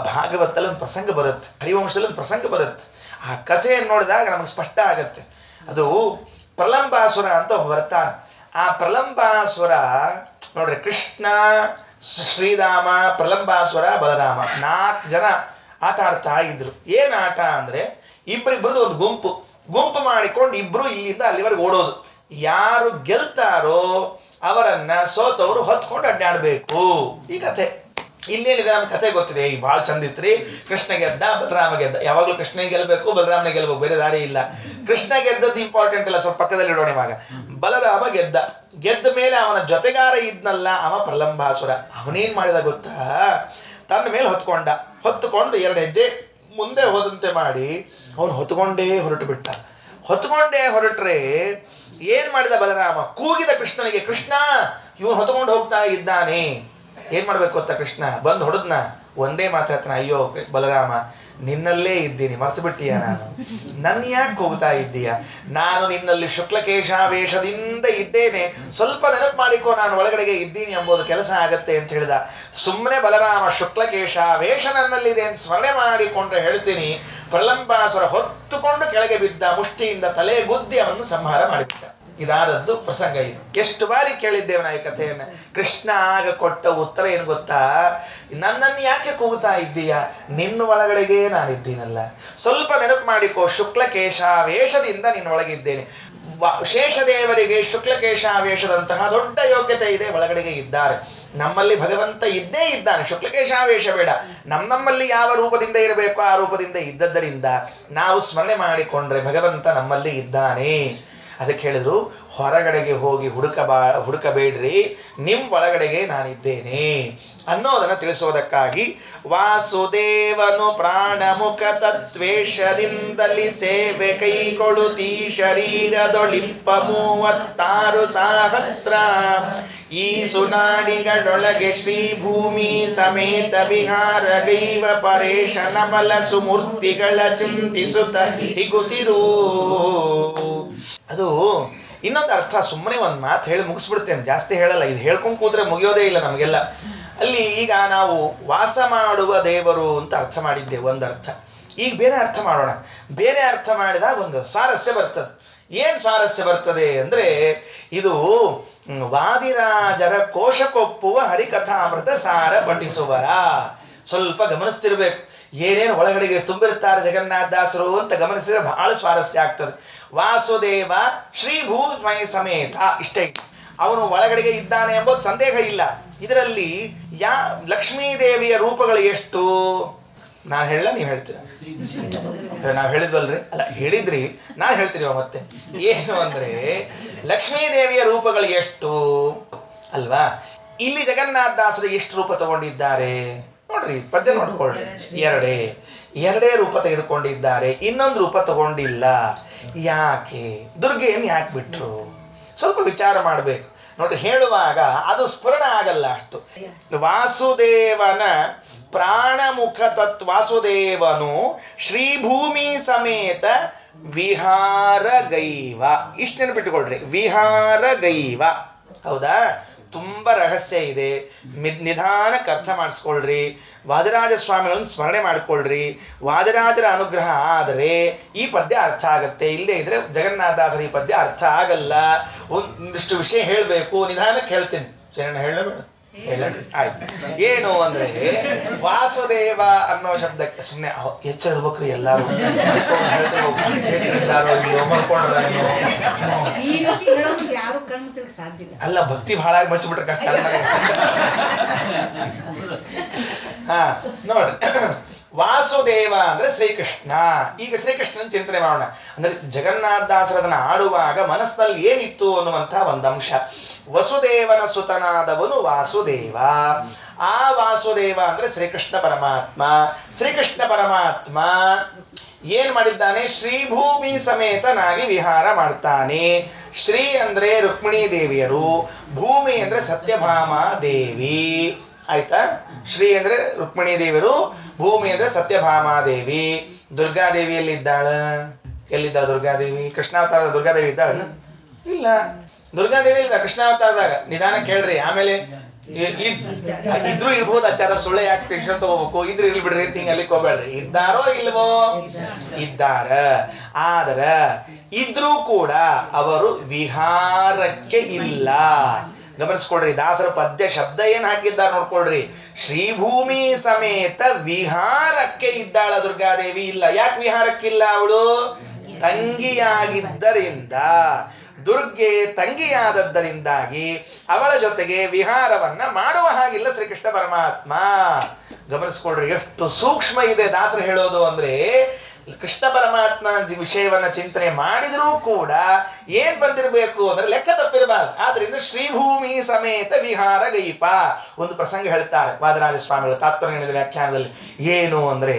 ಭಾಗವತದಲ್ಲಿ ಒಂದು ಪ್ರಸಂಗ ಬರುತ್ತೆ, ಹರಿವಂಶದಲ್ಲಿ ಒಂದು ಪ್ರಸಂಗ ಬರುತ್ತೆ. ಆ ಕಥೆಯನ್ನು ನೋಡಿದಾಗ ನಮಗೆ ಸ್ಪಷ್ಟ ಆಗತ್ತೆ. ಅದು ಪ್ರಲಂಬಾಸುರ ಅಂತ ಬರ್ತಾನೆ. ಆ ಪ್ರಲಂಬಾಸುರ ನೋಡ್ರಿ, ಕೃಷ್ಣ, ಶ್ರೀರಾಮ, ಪ್ರಲಂಬಾಸುರ, ಬಲರಾಮ 4 ಜನ ಆಟ ಆಡ್ತಾ ಇದ್ರು. ಏನ್ ಆಟ ಅಂದ್ರೆ, ಇಬ್ಬರಿಬ್ಬರದು ಒಂದು ಗುಂಪು ಮಾಡಿಕೊಂಡು ಇಬ್ರು ಇಲ್ಲಿಂದ ಅಲ್ಲಿವರೆಗೆ ಓಡೋದು. ಯಾರು ಗೆಲ್ತಾರೋ ಅವರನ್ನ ಸೋತವರು ಹೊತ್ಕೊಂಡು ಅಡ್ಡಾಡ್ಬೇಕು. ಈ ಕಥೆ ಇನ್ನೇನಿದೆ, ನಮ್ಮ ಕಥೆ ಗೊತ್ತಿದೆ. ಈಗ ಭಾಳ ಚಂದ ಇತ್ರಿ. ಕೃಷ್ಣ ಗೆದ್ದ, ಬಲರಾಮ ಗೆದ್ದ. ಯಾವಾಗಲೂ ಕೃಷ್ಣ ಗೆಲ್ಬೇಕು, ಬಲರಾಮನ ಗೆಲ್ಬೇಕು, ಬೇರೆ ದಾರಿ ಇಲ್ಲ. ಕೃಷ್ಣ ಗೆದ್ದದ್ದು ಇಂಪಾರ್ಟೆಂಟ್ ಅಲ್ಲ, ಸ್ವಲ್ಪ ಪಕ್ಕದಲ್ಲಿ ಇಡೋಣ. ಇವಾಗ ಬಲರಾಮ ಗೆದ್ದ ಮೇಲೆ ಅವನ ಜೊತೆಗಾರ ಇದ್ನಲ್ಲ, ಅವ ಪ್ರಲಂಬಾಸುರ. ಅವನೇನ್ ಮಾಡಿದ ಗೊತ್ತಾ? ತನ್ನ ಮೇಲೆ ಹೊತ್ತುಕೊಂಡು 2 ಹೆಜ್ಜೆ ಮುಂದೆ ಹೋದಂತೆ ಮಾಡಿ ಅವನು ಹೊತ್ಕೊಂಡೇ ಹೊರಟ್ರೆ ಏನ್ ಮಾಡಿದ ಬಲರಾಮ? ಕೂಗಿದ ಕೃಷ್ಣನಿಗೆ, ಕೃಷ್ಣ ಇವನು ಹೊತ್ಕೊಂಡು ಹೋಗ್ತಾ ಇದ್ದಾನೆ. ಏನ್ ಮಾಡ್ಬೇಕು ಗೊತ್ತಾ? ಕೃಷ್ಣ ಬಂದು ಹೊಡೆದ್ನ. ಒಂದೇ ಮಾತಾಡ್ತಾನ, ಅಯ್ಯೋ ಬಲರಾಮ, ನಿನ್ನಲ್ಲೇ ಇದ್ದೀನಿ, ಮರ್ತು ಬಿಟ್ಟೀಯ? ನನ್ನ ಯಾಕೆ ಹೋಗ್ತಾ ಇದ್ದೀಯ? ನಾನು ನಿನ್ನಲ್ಲಿ ಶುಕ್ಲಕೇಶಾವೇಶದಿಂದ ಇದ್ದೇನೆ, ಸ್ವಲ್ಪ ನೆನಪು ಮಾಡಿಕೋ, ನಾನು ಒಳಗಡೆಗೆ ಇದ್ದೀನಿ ಎಂಬುದು ಕೆಲಸ ಆಗತ್ತೆ ಅಂತ ಹೇಳಿದ. ಸುಮ್ಮನೆ ಬಲರಾಮ ಶುಕ್ಲಕೇಶಾವೇಶ ನನ್ನಲ್ಲಿದೆ ಅಂತ ಸ್ಮರಣೆ ಮಾಡಿಕೊಂಡ್ರೆ ಹೇಳ್ತೀನಿ, ಪ್ರಲಂಬಾಸುರ ಹೊತ್ತುಕೊಂಡು ಕೆಳಗೆ ಬಿದ್ದ, ಮುಷ್ಟಿಯಿಂದ ತಲೆ ಗುದ್ದಿ ಅವನನ್ನು ಸಂಹಾರ ಮಾಡಿಬಿಟ್ಟ. ಇದಾದದ್ದು ಪ್ರಸಂಗ. ಇದು ಎಷ್ಟು ಬಾರಿ ಕೇಳಿದ್ದೇವೆ ನಾವು ಈ ಕಥೆಯನ್ನ. ಕೃಷ್ಣ ಆಗ ಕೊಟ್ಟ ಉತ್ತರ ಏನು ಗೊತ್ತಾ? ನನ್ನನ್ನು ಯಾಕೆ ಕೂಗುತ್ತಾ ಇದ್ದೀಯ? ನಿನ್ನ ಒಳಗಡೆಗೆ ನಾನಿದ್ದೀನಲ್ಲ, ಸ್ವಲ್ಪ ನೆನಪು ಮಾಡಿಕೋ, ಶುಕ್ಲಕೇಶಾವೇಶದಿಂದ ನಿನ್ನೊಳಗಿದ್ದೇನೆ. ಶೇಷದೇವರಿಗೆ ಶುಕ್ಲಕೇಶಾವೇಶದಂತಹ ದೊಡ್ಡ ಯೋಗ್ಯತೆ ಇದೆ, ಒಳಗಡೆಗೆ ಇದ್ದಾರೆ. ನಮ್ಮಲ್ಲಿ ಭಗವಂತ ಇದ್ದೇ ಇದ್ದಾನೆ, ಶುಕ್ಲಕೇಶಾವೇಶ ಬೇಡ. ನಮ್ಮಲ್ಲಿ ಯಾವ ರೂಪದಿಂದ ಇರಬೇಕು ಆ ರೂಪದಿಂದ ಇದ್ದದ್ದರಿಂದ ನಾವು ಸ್ಮರಣೆ ಮಾಡಿಕೊಂಡ್ರೆ ಭಗವಂತ ನಮ್ಮಲ್ಲಿ ಇದ್ದಾನೆ. ಅದಕ್ಕೆ ಹೇಳಿದ್ರು, ಹೊರಗಡೆಗೆ ಹೋಗಿ ಹುಡುಕಬೇಡ್ರಿ, ನಿಮ್ ಒಳಗಡೆಗೆ ನಾನಿದ್ದೇನೆ ಅನ್ನೋದನ್ನ ತಿಳಿಸೋದಕ್ಕಾಗಿ ವಾಸುದೇವನು ಪ್ರಾಣಮುಖ ತತ್ವೇಶದಿಂದಲಿ ಸೇವೆ ಕೈಗೊಳ್ಳುತ್ತೀ ಶರೀರದೊಳಿಪ್ಪ 36 ಸಹಸ್ರ ಈ ಸುನಾಡಿಗಳೊಳಗೆ ಶ್ರೀ ಭೂಮಿ ಸಮೇತ ವಿಹಾರ ಗೈವ ಪರೇಶನ ಬಲ ಸುಮೂರ್ತಿಗಳ ಚಿಂತಿಸುತ್ತ ಹಿಗುತ್ತಿರು. ಅದು ಇನ್ನೊಂದು ಅರ್ಥ. ಸುಮ್ಮನೆ ಒಂದು ಮಾತು ಹೇಳಿ ಮುಗಿಸ್ಬಿಡ್ತೇನೆ, ಜಾಸ್ತಿ ಹೇಳಲ್ಲ. ಇದು ಹೇಳ್ಕೊಂಡು ಕೂತ್ರೆ ಮುಗಿಯೋದೇ ಇಲ್ಲ ನಮಗೆಲ್ಲ. ಅಲ್ಲಿ ಈಗ ನಾವು ವಾಸ ಮಾಡುವ ದೇವರು ಅಂತ ಅರ್ಥ ಮಾಡಿದ್ದೇವೆ, ಒಂದು ಅರ್ಥ. ಈಗ ಬೇರೆ ಅರ್ಥ ಮಾಡೋಣ. ಬೇರೆ ಅರ್ಥ ಮಾಡಿದಾಗ ಒಂದು ಸ್ವಾರಸ್ಯ ಬರ್ತದೆ. ಏನ್ ಸ್ವಾರಸ್ಯ ಬರ್ತದೆ ಅಂದ್ರೆ, ಇದು ವಾದಿರಾಜರ ಕೋಶಕೊಪ್ಪುವ ಹರಿಕಥಾಮೃತ ಸಾರ ಪಠಿಸುವರ. ಸ್ವಲ್ಪ ಗಮನಿಸ್ತಿರ್ಬೇಕು, ಏನೇನು ಒಳಗಡೆಗೆ ತುಂಬಿರ್ತಾರೆ ಜಗನ್ನಾಥದಾಸರು ಅಂತ ಗಮನಿಸಿದ್ರೆ ಬಹಳ ಸ್ವಾರಸ್ಯ ಆಗ್ತದೆ. ವಾಸುದೇವ ಶ್ರೀಭೂಮಿ ಸಮೇತ, ಇಷ್ಟೇ. ಅವನು ಒಳಗಡೆಗೆ ಇದ್ದಾನೆ ಎಂಬುದು ಸಂದೇಹ ಇಲ್ಲ. ಇದರಲ್ಲಿ ಲಕ್ಷ್ಮೀದೇವಿಯ ರೂಪಗಳು ಎಷ್ಟು? ನಾನು ಹೇಳ, ನೀವು ಹೇಳ್ತೀರ? ನಾವು ಹೇಳಿದ್ವಲ್ರಿ? ಅಲ್ಲ, ಹೇಳಿದ್ರಿ, ನಾನು ಹೇಳ್ತೀನಿ ಮತ್ತೆ. ಏನು ಅಂದ್ರೆ, ಲಕ್ಷ್ಮೀದೇವಿಯ ರೂಪಗಳು ಎಷ್ಟು ಅಲ್ವಾ? ಇಲ್ಲಿ ಜಗನ್ನಾಥದಾಸರು ಎಷ್ಟು ರೂಪ ತಗೊಂಡಿದ್ದಾರೆ ನೋಡ್ರಿ, ಪದ್ಯ ನೋಡ್ಕೊಳ್ರಿ. ಎರಡೇ ರೂಪ ತೆಗೆದುಕೊಂಡಿದ್ದಾರೆ, ಇನ್ನೊಂದು ರೂಪ ತಗೊಂಡಿಲ್ಲ. ಯಾಕೆ? ದುರ್ಗೆಯನ್ನು ಯಾಕೆ ಬಿಟ್ರು? ಸ್ವಲ್ಪ ವಿಚಾರ ಮಾಡಬೇಕು ನೋಡ್ರಿ. ಹೇಳುವಾಗ ಅದು ಸ್ಫುರಣ ಆಗಲ್ಲ ಅಷ್ಟು. ವಾಸುದೇವನ ಪ್ರಾಣಮುಖ ವಾಸುದೇವನು ಶ್ರೀಭೂಮಿ ಸಮೇತ ವಿಹಾರ ಗೈವ. ಇಷ್ಟು ನೆನಪಿಟ್ಟುಕೊಳ್ರಿ, ವಿಹಾರ ಗೈವ. ಹೌದಾ? ತುಂಬಾ ರಹಸ್ಯ ಇದೆ, ನಿಧಾನಕ್ಕೆ ಅರ್ಥ ಮಾಡಿಸ್ಕೊಳ್ರಿ. ವಾದಿರಾಜ ಸ್ವಾಮಿಗಳನ್ನು ಸ್ಮರಣೆ ಮಾಡಿಕೊಳ್ಳ್ರಿ. ವಾದಿರಾಜರ ಅನುಗ್ರಹ ಆದರೆ ಈ ಪದ್ಯ ಅರ್ಥ ಆಗತ್ತೆ, ಇಲ್ಲೇ ಇದ್ರೆ ಜಗನ್ನಾಥದಾಸರ ಈ ಪದ್ಯ ಅರ್ಥ ಆಗಲ್ಲ. ಒಂದಿಷ್ಟು ವಿಷಯ ಹೇಳಬೇಕು, ನಿಧಾನಕ್ಕೆ ಹೇಳ್ತೀನಿ. ಶರಣ ಹೇಳಬೇಡ? ಆಯ್ತು. ಏನು ಅಂದ್ರೆ, ವಾಸುದೇವ ಅನ್ನೋ ಶಬ್ದಕ್ಕೆ ಸುಮ್ಮನೆ ಎಚ್ಚರಿರ್ಬೇಕ್ರಿ ಎಲ್ಲಾರು. ಅಲ್ಲ, ಭಕ್ತಿ ಬಹಳ ಮಚ್ಚಿಬಿಟ್ರೆ ಕಷ್ಟ. ಹಾ, ನೋಡ್ರಿ, ವಾಸುದೇವ ಅಂದ್ರೆ ಶ್ರೀಕೃಷ್ಣ. ಈಗ ಶ್ರೀಕೃಷ್ಣನ ಚಿಂತನೆ ಮಾಡೋಣ. ಅಂದ್ರೆ ಜಗನ್ನಾಥದಾಸರದನ್ನ ಆಡುವಾಗ ಮನಸ್ಸಿನಲ್ಲಿ ಏನಿತ್ತು ಅನ್ನುವಂಥ ಒಂದು ಅಂಶ. ವಸುದೇವನ ಸುತನಾದವನು ವಾಸುದೇವ. ಆ ವಾಸುದೇವ ಅಂದ್ರೆ ಶ್ರೀಕೃಷ್ಣ ಪರಮಾತ್ಮ. ಶ್ರೀಕೃಷ್ಣ ಪರಮಾತ್ಮ ಏನ್ ಮಾಡಿದ್ದಾನೆ? ಶ್ರೀಭೂಮಿ ಸಮೇತನಾಗಿ ವಿಹಾರ ಮಾಡ್ತಾನೆ. ಶ್ರೀ ಅಂದ್ರೆ ರುಕ್ಮಿಣೀ ದೇವಿಯರು, ಭೂಮಿ ಅಂದ್ರೆ ಸತ್ಯಭಾಮ ದೇವಿ. ಆಯ್ತಾ? ಶ್ರೀ ಅಂದ್ರೆ ರುಕ್ಮಿಣೀ ದೇವಿಯರು, ಭೂಮಿ ಅಂದ್ರೆ ಸತ್ಯಭಾಮಾ ದೇವಿ. ದುರ್ಗಾದೇವಿ ಎಲ್ಲಿದ್ದಾಳ? ಎಲ್ಲಿದ್ದಾಳ ದುರ್ಗಾದೇವಿ? ಕೃಷ್ಣಾವತಾರದ ದುರ್ಗಾದೇವಿ ಇದ್ದಾಳ? ಇಲ್ಲ, ದುರ್ಗಾದೇವಿ ಇಲ್ಲ ಕೃಷ್ಣಾವತಾರದಾಗ. ನಿಧಾನ ಕೇಳ್ರಿ. ಆಮೇಲೆ ಇದ್ರು ಇರ್ಬೋದು ಆಚಾರ, ಸುಳ್ಳೆ ಯಾಕೆ ಟೆನ್ಷನ್ ತಗೋಬೇಕು? ಇದ್ರು ಇರ್ಲಿ ಬಿಡ್ರಿ, ಹಿಂಗಲ್ಲಿ ಹೋಗ್ಬೇಡ್ರಿ. ಇದ್ದಾರೋ ಇಲ್ವೋ? ಇದ್ದಾರ. ಆದ್ರ ಇದ್ರೂ ಕೂಡ ಅವರು ವಿಹಾರಕ್ಕೆ ಇಲ್ಲ. ಗಮನಿಸ್ಕೊಡ್ರಿ, ದಾಸರ ಪದ್ಯ ಶಬ್ದ ಏನ್ ಹಾಕಿದ್ದಾರೆ ನೋಡ್ಕೊಳ್ರಿ. ಶ್ರೀಭೂಮಿ ಸಮೇತ ವಿಹಾರಕ್ಕೆ ಇದ್ದಾಳ ದುರ್ಗಾದೇವಿ. ಇಲ್ಲ. ಯಾಕೆ ವಿಹಾರಕ್ಕಿಲ್ಲ? ಅವಳು ತಂಗಿಯಾಗಿದ್ದರಿಂದ, ದುರ್ಗೆ ತಂಗಿಯಾದದ್ದರಿಂದಾಗಿ ಅವಳ ಜೊತೆಗೆ ವಿಹಾರವನ್ನ ಮಾಡುವ ಹಾಗಿಲ್ಲ ಶ್ರೀಕೃಷ್ಣ ಪರಮಾತ್ಮ. ಗಮನಿಸ್ಕೊಳ್ರಿ, ಎಷ್ಟು ಸೂಕ್ಷ್ಮ ಇದೆ ದಾಸರು ಹೇಳೋದು. ಅಂದ್ರೆ ಕೃಷ್ಣ ಪರಮಾತ್ಮನ ವಿಷಯವನ್ನ ಚಿಂತನೆ ಮಾಡಿದ್ರೂ ಕೂಡ ಏನ್ ಬಂದಿರಬೇಕು ಅಂದ್ರೆ ಲೆಕ್ಕ ತಪ್ಪಿರಬಾರ್ದು. ಆದ್ರಿಂದ ಶ್ರೀಭೂಮಿ ಸಮೇತ ವಿಹಾರ ಗೈಪ. ಒಂದು ಪ್ರಸಂಗ ಹೇಳ್ತಾರೆ ವಾದರಾಜ ಸ್ವಾಮಿಗಳು ತಾತ್ಪರ್ಯ ವ್ಯಾಖ್ಯಾನದಲ್ಲಿ. ಏನು ಅಂದ್ರೆ,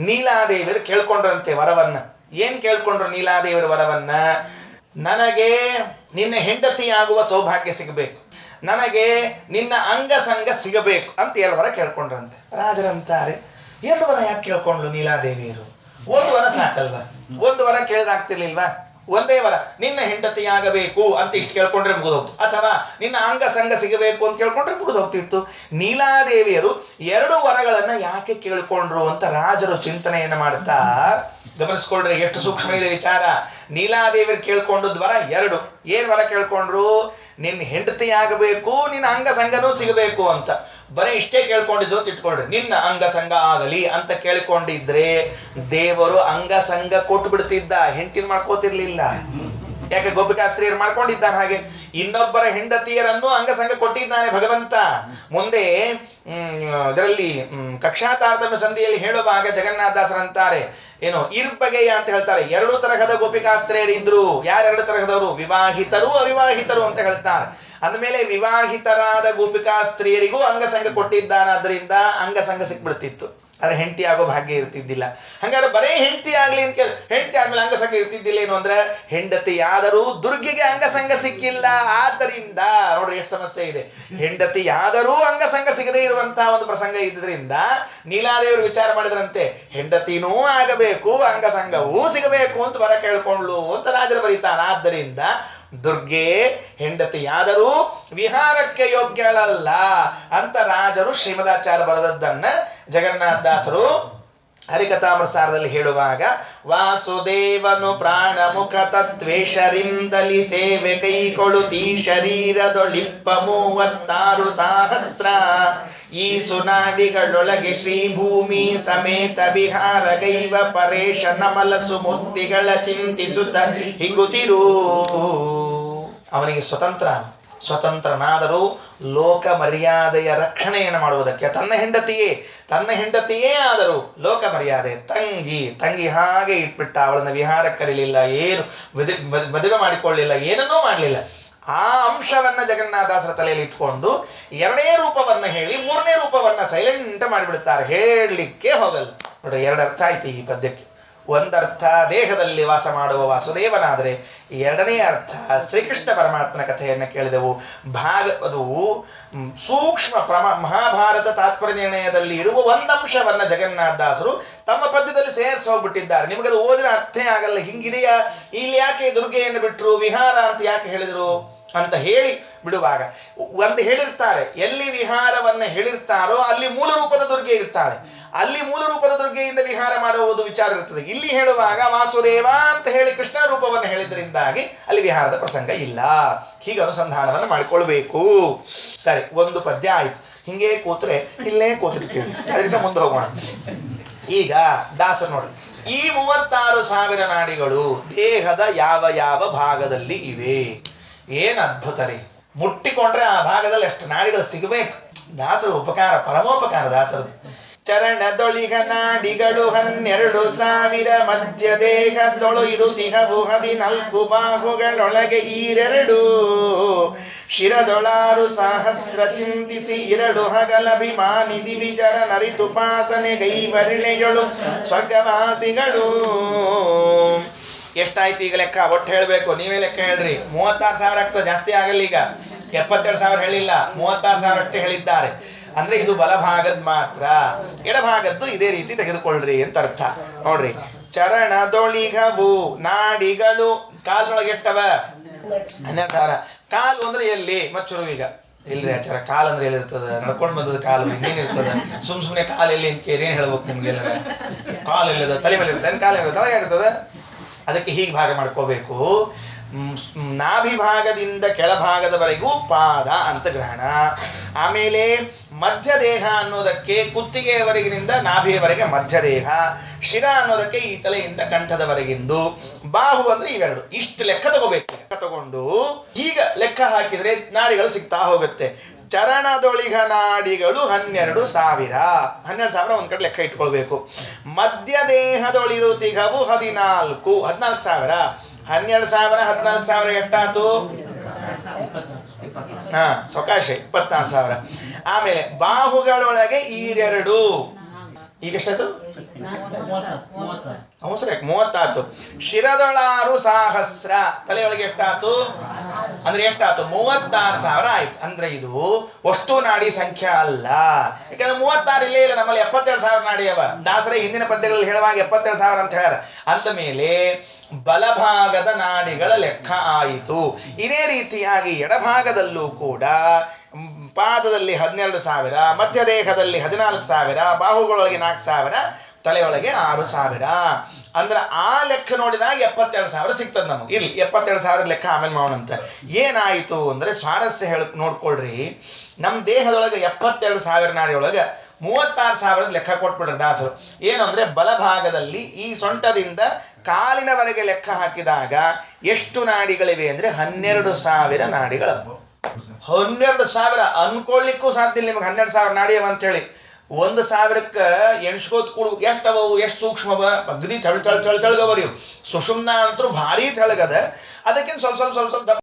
ನೀಲಾದೇವಿಯರು ಕೇಳ್ಕೊಂಡ್ರಂತೆ ವರವನ್ನ. ಏನ್ ಕೇಳ್ಕೊಂಡ್ರು ನೀಲಾದೇವಿಯರ ವರವನ್ನ? ನನಗೆ ನಿನ್ನ ಹೆಂಡತಿಯಾಗುವ ಸೌಭಾಗ್ಯ ಸಿಗಬೇಕು, ನನಗೆ ನಿನ್ನ ಅಂಗಸಂಗ ಸಿಗಬೇಕು ಅಂತ 2 ವರ ಕೇಳ್ಕೊಂಡ್ರಂತೆ. ರಾಜರಂತಾರೆ, 2 ವರ ಯಾಕೆ ಕೇಳ್ಕೊಂಡ್ಲು ನೀಲಾದೇವಿಯರು? 1 ವರ ಸಾಕಲ್ವಾ? 1 ವರ ಕೇಳಿದಾಗ್ತಿರ್ಲಿಲ್ವಾ? ಒಂದೇ ವರ, ನಿನ್ನ ಹೆಂಡತಿಯಾಗಬೇಕು ಅಂತ ಇಷ್ಟು ಕೇಳ್ಕೊಂಡ್ರೆ ಮುಗಿದೋಗ್ತು. ಅಥವಾ ನಿನ್ನ ಅಂಗಸಂಗ ಸಿಗಬೇಕು ಅಂತ ಕೇಳ್ಕೊಂಡ್ರೆ ಮುಗಿದೋಗ್ತಿತ್ತು. ನೀಲಾದೇವಿಯರು 2 ವರಗಳನ್ನ ಯಾಕೆ ಕೇಳ್ಕೊಂಡ್ರು ಅಂತ ರಾಜರು ಚಿಂತನೆಯನ್ನ ಮಾಡ್ತಾ, ಗಮನಿಸ್ಕೊಳ್ರಿ ಎಷ್ಟು ಸೂಕ್ಷ್ಮ ಇದೆ ವಿಚಾರ. ನೀಲಾದೇವಿಯರು ಕೇಳ್ಕೊಂಡದ್ ವರ 2. ಏನ್ ವರ ಕೇಳ್ಕೊಂಡ್ರು? ನಿನ್ನ ಹೆಂಡತಿಯಾಗಬೇಕು, ನಿನ್ನ ಅಂಗಸಂಗನೂ ಸಿಗಬೇಕು ಅಂತ. ಬರೀ ಇಷ್ಟೇ ಕೇಳ್ಕೊಂಡಿದ್ರು ಅಂತ ಇಟ್ಕೊಳ್ರಿ. ನಿನ್ನ ಅಂಗಸಂಗ ಆಗಲಿ ಅಂತ ಕೇಳ್ಕೊಂಡಿದ್ರೆ ದೇವರು ಅಂಗಸಂಗ ಕೊಟ್ಟು ಬಿಡ್ತಿದ್ದ, ಹೆಂಡತಿನ ಮಾಡ್ಕೋತಿರ್ಲಿಲ್ಲ. ಯಾಕೆ? ಗೋಪಿಕಾಸ್ತ್ರೀಯರು ಮಾಡ್ಕೊಂಡಿದ್ದಾನೆ ಹಾಗೆ. ಇನ್ನೊಬ್ಬರ ಹೆಂಡತಿಯರನ್ನು ಅಂಗಸಂಗ ಕೊಟ್ಟಿದ್ದಾನೆ ಭಗವಂತ. ಮುಂದೆ ಇದರಲ್ಲಿ ಕಕ್ಷಾತಾರತಮ್ಯ ಸಂಧಿಯಲ್ಲಿ ಹೇಳುವಾಗ ಜಗನ್ನಾಥದಾಸರಂತಾರೆ, ಏನು ಇರ್ಬಗೆಯ ಅಂತ ಹೇಳ್ತಾರೆ. 2 ತರಹದ ಗೋಪಿಕಾಸ್ತ್ರೀಯರು ಇದ್ರು. ಯಾರು 2 ತರಹದವರು? ವಿವಾಹಿತರು, ಅವಿವಾಹಿತರು ಅಂತ ಹೇಳ್ತಾರೆ. ಅಂದಮೇಲೆ ವಿವಾಹಿತರಾದ ಗೋಪಿಕಾಸ್ತ್ರೀಯರಿಗೂ ಅಂಗಸಂಗ ಕೊಟ್ಟಿದ್ದಾನಾದ್ರಿಂದ ಅಂಗಸಂಗ ಸಿಕ್ಬಿಡ್ತಿತ್ತು. ಆದ್ರೆ ಹೆಂಡತಿ ಆಗೋ ಭಾಗ್ಯ ಇರ್ತಿದ್ದಿಲ್ಲ. ಹಂಗಾದ್ರೆ ಬರೇ ಹೆಂಡತಿ ಆಗ್ಲಿ ಅಂತ ಹೆಂಡತಿ ಆದ್ಮೇಲೆ ಅಂಗಸಂಗ ಇರ್ತಿದ್ದಿಲ್ಲ. ಏನು ಅಂದ್ರೆ ಹೆಂಡತಿಯಾದರೂ ದುರ್ಗಿಗೆ ಅಂಗಸಂಗ ಸಿಕ್ಕಿಲ್ಲ. ಆದ್ದರಿಂದ ನೋಡ್ರಿ ಎಷ್ಟು ಸಮಸ್ಯೆ ಇದೆ. ಹೆಂಡತಿಯಾದರೂ ಅಂಗಸಂಗ ಸಿಗದೇ ಇರುವಂತಹ ಒಂದು ಪ್ರಸಂಗ ಇದ್ರಿಂದ ನೀಲಾದೇವರು ವಿಚಾರ ಮಾಡಿದ್ರಂತೆ, ಹೆಂಡತಿನೂ ಆಗಬೇಕು, ಅಂಗಸಂಗವೂ ಸಿಗಬೇಕು ಅಂತ ವರ ಕೇಳ್ಕೊಂಡ್ಲು ಅಂತ ರಾಜರು ಬರೀತಾನೆ. ಆದ್ದರಿಂದ ದುರ್ಗೆ ಹೆಂಡತಿಯಾದರೂ ವಿಹಾರಕ್ಕೆ ಯೋಗ್ಯಳಲ್ಲ ಅಂತ ರಾಜರು ಶ್ರೀಮದಾಚಾರ್ಯ ಬರೆದದ್ದನ್ನ ಜಗನ್ನಾಥದಾಸರು ಹರಿಕಥಾಮೃತಸಾರದಲ್ಲಿ ಹೇಳುವಾಗ, ವಾಸುದೇವನು ಪ್ರಾಣ ಮುಖ ತತ್ವೇಶರಿಂದಲಿ ಸೇವೆ ಕೈಕೊಳುತ್ತೀ ಶರೀರದೊಳಿಪ್ಪ 36 ಸಹಸ್ರ ಈ ಸುನಾಡಿಗಳೊಳಗೆ ಶ್ರೀಭೂಮಿ ಸಮೇತ ವಿಹಾರ ಗೈವ ಪರೇಶ ನಮಲ ಸುಮೂರ್ತಿಗಳ ಚಿಂತಿಸುತ್ತ ಹಿಗುತಿರು. ಅವನಿಗೆ ಸ್ವತಂತ್ರನಾದರೂ ಲೋಕ ಮರ್ಯಾದೆಯ ರಕ್ಷಣೆಯನ್ನು ಮಾಡುವುದಕ್ಕೆ ತನ್ನ ಹೆಂಡತಿಯೇ ಆದರೂ ಲೋಕ ಮರ್ಯಾದೆ ತಂಗಿ ಹಾಗೆ ಇಟ್ಬಿಟ್ಟ. ಅವಳನ್ನ ವಿಹಾರ ಕರೀಲಿಲ್ಲ, ಏನು ಮದುವೆ ಮಾಡಿಕೊಳ್ಳಿಲ್ಲ, ಏನನ್ನೂ ಮಾಡಲಿಲ್ಲ. ಆ ಅಂಶವನ್ನ ಜಗನ್ನಾಥದಾಸರ ತಲೆಯಲ್ಲಿ ಇಟ್ಕೊಂಡು 2ನೇ ರೂಪವನ್ನ ಹೇಳಿ 3ನೇ ರೂಪವನ್ನ ಸೈಲೆಂಟ್ ಮಾಡಿಬಿಡ್ತಾರೆ. ಹೇಳಲಿಕ್ಕೆ ಹೋಗಲ್ಲ. ನೋಡ್ರಿ, 2 ಅರ್ಥ ಆಯ್ತು ಈ ಪದ್ಯಕ್ಕೆ. ಒಂದರ್ಥ ದೇಹದಲ್ಲಿ ವಾಸ ಮಾಡುವ ವಾಸುದೇವನಾದರೆ, 2ನೇ ಅರ್ಥ ಶ್ರೀಕೃಷ್ಣ ಪರಮಾತ್ಮನ ಕಥೆಯನ್ನು ಕೇಳಿದೆವು. ಅದು ಸೂಕ್ಷ್ಮ ಮಹಾಭಾರತ ತಾತ್ಪರ್ಯ ನಿರ್ಣಯದಲ್ಲಿ ಇರುವ ಒಂದಂಶವನ್ನ ಜಗನ್ನಾಥದಾಸರು ತಮ್ಮ ಪದ್ಯದಲ್ಲಿ ಸೇರಿಸಿ ಹೋಗ್ಬಿಟ್ಟಿದ್ದಾರೆ. ನಿಮಗದು ಓದಿನ ಅರ್ಥೇ ಆಗಲ್ಲ. ಹಿಂಗಿದೆಯಾ, ಇಲ್ಲಿ ಯಾಕೆ ದುರ್ಗೆಯನ್ನು ಬಿಟ್ರು, ವಿಹಾರ ಅಂತ ಯಾಕೆ ಹೇಳಿದ್ರು ಅಂತ ಹೇಳಿ ಬಿಡುವಾಗ ಒಂದು ಹೇಳಿರ್ತಾರೆ. ಎಲ್ಲಿ ವಿಹಾರವನ್ನ ಹೇಳಿರ್ತಾರೋ ಅಲ್ಲಿ ಮೂಲ ರೂಪದ ದುರ್ಗೆ ಇರ್ತಾಳೆ. ಅಲ್ಲಿ ಮೂಲ ರೂಪದ ದುರ್ಗೆಯಿಂದ ವಿಹಾರ ಮಾಡುವುದು ವಿಚಾರ ಇರ್ತದೆ. ಇಲ್ಲಿ ಹೇಳುವಾಗ ವಾಸುದೇವ ಅಂತ ಹೇಳಿ ಕೃಷ್ಣ ರೂಪವನ್ನು ಹೇಳಿದ್ರಿಂದಾಗಿ ಅಲ್ಲಿ ವಿಹಾರದ ಪ್ರಸಂಗ ಇಲ್ಲ. ಹೀಗೆ ಅನುಸಂಧಾನವನ್ನು ಮಾಡಿಕೊಳ್ಬೇಕು. ಸರಿ, ಒಂದು ಪದ್ಯ ಆಯ್ತು. ಹಿಂಗೆ ಕೂತ್ರೆ ಇಲ್ಲೇ ಕೂತಿರ್ತೀವಿ, ಅದರಿಂದ ಮುಂದೆ ಹೋಗೋಣ. ಈಗ ದಾಸರು ನೋಡಿ, ಈ 36,000 ನಾಡಿಗಳು ದೇಹದ ಯಾವ ಯಾವ ಭಾಗದಲ್ಲಿ ಇವೆ. ಏನ್ ಅದ್ಭುತ ರೀ! ಮುಟ್ಟಿಕೊಂಡ್ರೆ ಆ ಭಾಗದಲ್ಲಿ ಎಷ್ಟು ನಾಡಿಗಳು ಸಿಗಬೇಕು. ದಾಸರು ಉಪಕಾರ, ಪರಮೋಪಕಾರ ದಾಸರದು. ಚರಣದೊಳಿಗ ನಾಡಿಗಳು 12,000 ಮಧ್ಯ ದೇಹದೊಳು ಇರುತಿಹವು 14 ಬಾಹುಗಳೊಳಗೆ ಈರೆರಡು ಶಿರದೊಳಾರು ಸಹಸ್ರ ಚಿಂತಿಸಿ 2 ಹಗಲಭಿಮಾನಿ ದಿವಿಜರ ನರಿತುಪಾಸನೆ ಗೈವರಿಳೆಗಳು ಸ್ವರ್ಗವಾಸಿಗಳು. ಎಷ್ಟಾಯ್ತು ಈಗ ಲೆಕ್ಕ? ಒಟ್ಟು ಹೇಳ್ಬೇಕು, ನೀವೇ ಲೆಕ್ಕ ಹೇಳ್ರಿ. 36,000 ಆಗ್ತದೆ, ಜಾಸ್ತಿ ಆಗಲ್ಲ. ಈಗ 72,000 ಹೇಳಿಲ್ಲ, 36,000 ಅಷ್ಟೇ ಹೇಳಿದ್ದಾರೆ. ಅಂದ್ರೆ ಇದು ಬಲಭಾಗದ ಮಾತ್ರ, ಎಡಭಾಗದ್ದು ಇದೇ ರೀತಿ ತೆಗೆದುಕೊಳ್ಳ್ರಿ ಅಂತ ಅರ್ಥ. ನೋಡ್ರಿ, ಚರಣದೊಳಿಗವು ನಾಡಿಗಳು ಕಾಲ್ನೊಳಗೆ ಎಷ್ಟವ? 12,000. ಕಾಲು ಅಂದ್ರೆ ಎಲ್ಲಿ? ಮಚ್ಚರು ಈಗ ಇಲ್ರಿ ಆಚಾರ, ಕಾಲ್ ಅಂದ್ರೆ ಎಲ್ಲಿರ್ತದ? ನಡ್ಕೊಂಡು ಬಂದದ ಕಾಲು ಇನ್ನೇನಿರ್ತದ? ಸುಮ್ನೆ ಕಾಲು ಎಲ್ಲಿ ಅಂತ ಕೇಳಿ ಏನ್ ಹೇಳ್ಬೇಕು ನಿಮ್ಗೆಲ್ಲ? ಕಾಲು ಎಲ್ಲಿದ? ತಲೆ ಮೇಲೆ ಇರ್ತದೆ, ಕಾಲು ಇರ್ತದೆ, ಇರ್ತದ. ಅದಕ್ಕೆ ಹೀಗೆ ಭಾಗ ಮಾಡ್ಕೋಬೇಕು. ನಾಭಿಭಾಗದಿಂದ ಕೆಳಭಾಗದವರೆಗೂ ಪಾದ ಅಂತ ಗ್ರಹಣ. ಆಮೇಲೆ ಮಧ್ಯದೇಹ ಅನ್ನೋದಕ್ಕೆ ಕುತ್ತಿಗೆಯವರೆಗಿನಿಂದ ನಾಭಿಯವರೆಗೆ ಮಧ್ಯದೇಹ. ಶಿರ ಅನ್ನೋದಕ್ಕೆ ಈ ತಲೆಯಿಂದ ಕಂಠದವರೆಗಿಂದು. ಬಾಹು ಅಂದ್ರೆ ಇವೆರಡು. ಇಷ್ಟು ಲೆಕ್ಕ ತಗೋಬೇಕು. ಲೆಕ್ಕ ತಗೊಂಡು ಈಗ ಲೆಕ್ಕ ಹಾಕಿದ್ರೆ ನಾಡಿಗಳು ಸಿಗ್ತಾ ಹೋಗುತ್ತೆ. ಚರಣದೊಳಿಗ ನಾಡಿಗಳು 12,000. 12,000 ಒಂದ್ ಕಡೆ ಲೆಕ್ಕ ಇಟ್ಕೊಳ್ಬೇಕು. ಮಧ್ಯ ದೇಹದೊಳಿರುತಿಗವು 14,000. 12,000 14,000 ಎಷ್ಟಾತು? ಸೊಕಾಶ 24,000. ಆಮೇಲೆ ಬಾಹುಗಳೊಳಗೆ ಈರೆರಡು. ಈಗ ಎಷ್ಟಾಯ್ತು? 30 ಶಿರದೊಳಾರು ಸಹಸ್ರ. ತಲೆಯೊಳಗೆ ಎಷ್ಟಾತು? ಅಂದ್ರೆ ಎಷ್ಟಾತು? 36,000 ಆಯ್ತು. ಅಂದ್ರೆ ಇದು ಅಷ್ಟು ನಾಡಿ ಸಂಖ್ಯೆ ಅಲ್ಲ. ಯಾಕಂದ್ರೆ 36 ಇಲ್ಲೇ ಇಲ್ಲ ನಮ್ಮಲ್ಲಿ. 72,000 ನಾಡಿ ಅವ. ದಾಸರೇ ಹಿಂದಿನ ಪದ್ಯಗಳಲ್ಲಿ ಹೇಳುವಾಗ 72,000 ಅಂತ ಹೇಳ್ಯಾರ. ಅಂತ ಮೇಲೆ ಬಲಭಾಗದ ನಾಡಿಗಳ ಲೆಕ್ಕ ಆಯಿತು. ಇದೇ ರೀತಿಯಾಗಿ ಎಡಭಾಗದಲ್ಲೂ ಕೂಡ ಪಾದದಲ್ಲಿ 12,000, ಮಧ್ಯದೇಹದಲ್ಲಿ 14,000, ಬಾಹುಗಳೊಳಗೆ 4,000, ತಲೆಯೊಳಗೆ 6,000. ಅಂದ್ರೆ ಆ ಲೆಕ್ಕ ನೋಡಿದಾಗ 72,000 ಸಿಗ್ತದೆ ನಮಗೆ. ಇಲ್ಲಿ 72,000 ಲೆಕ್ಕ ಆಮೇಲೆ ಮಾಡೋಣಂತ. ಏನಾಯಿತು ಅಂದ್ರೆ ಸ್ವಾರಸ್ಯ ನೋಡ್ಕೊಳ್ರಿ. ನಮ್ಮ ದೇಹದೊಳಗೆ 72,000 ನಾಡಿಯೊಳಗೆ 36,000 ಲೆಕ್ಕ ಕೊಟ್ಬಿಡ್ರಿ ದಾಸರು. ಏನು ಅಂದ್ರೆ ಬಲಭಾಗದಲ್ಲಿ ಈ ಸೊಂಟದಿಂದ ಕಾಲಿನವರೆಗೆ ಲೆಕ್ಕ ಹಾಕಿದಾಗ ಎಷ್ಟು ನಾಡಿಗಳಿವೆ ಅಂದ್ರೆ 12,000 ನಾಡಿಗಳು. 12,000 ಅನ್ಕೊಳ್ಳಿಕ್ಕೂ ಸಾಧ್ಯ ಇಲ್ಲ ನಿಮಗೆ. 12,000 ನಾಡಿಯವ ಅಂತ ಹೇಳಿ 1,000ಕ್ಕೆ ಎಣಿಸ್ಕೋತ್ ಕೊಡು. ಎಷ್ಟವು? ಎಷ್ಟು ಸೂಕ್ಷ್ಮವ? ಅಗದಿ ತಳಗವರಿ. ಸುಷುಮ್ನ ಅಂತರೂ ಭಾರಿ ತಳಗದ. ಅದಕ್ಕಿಂತ ಸ್ವಲ್ಪ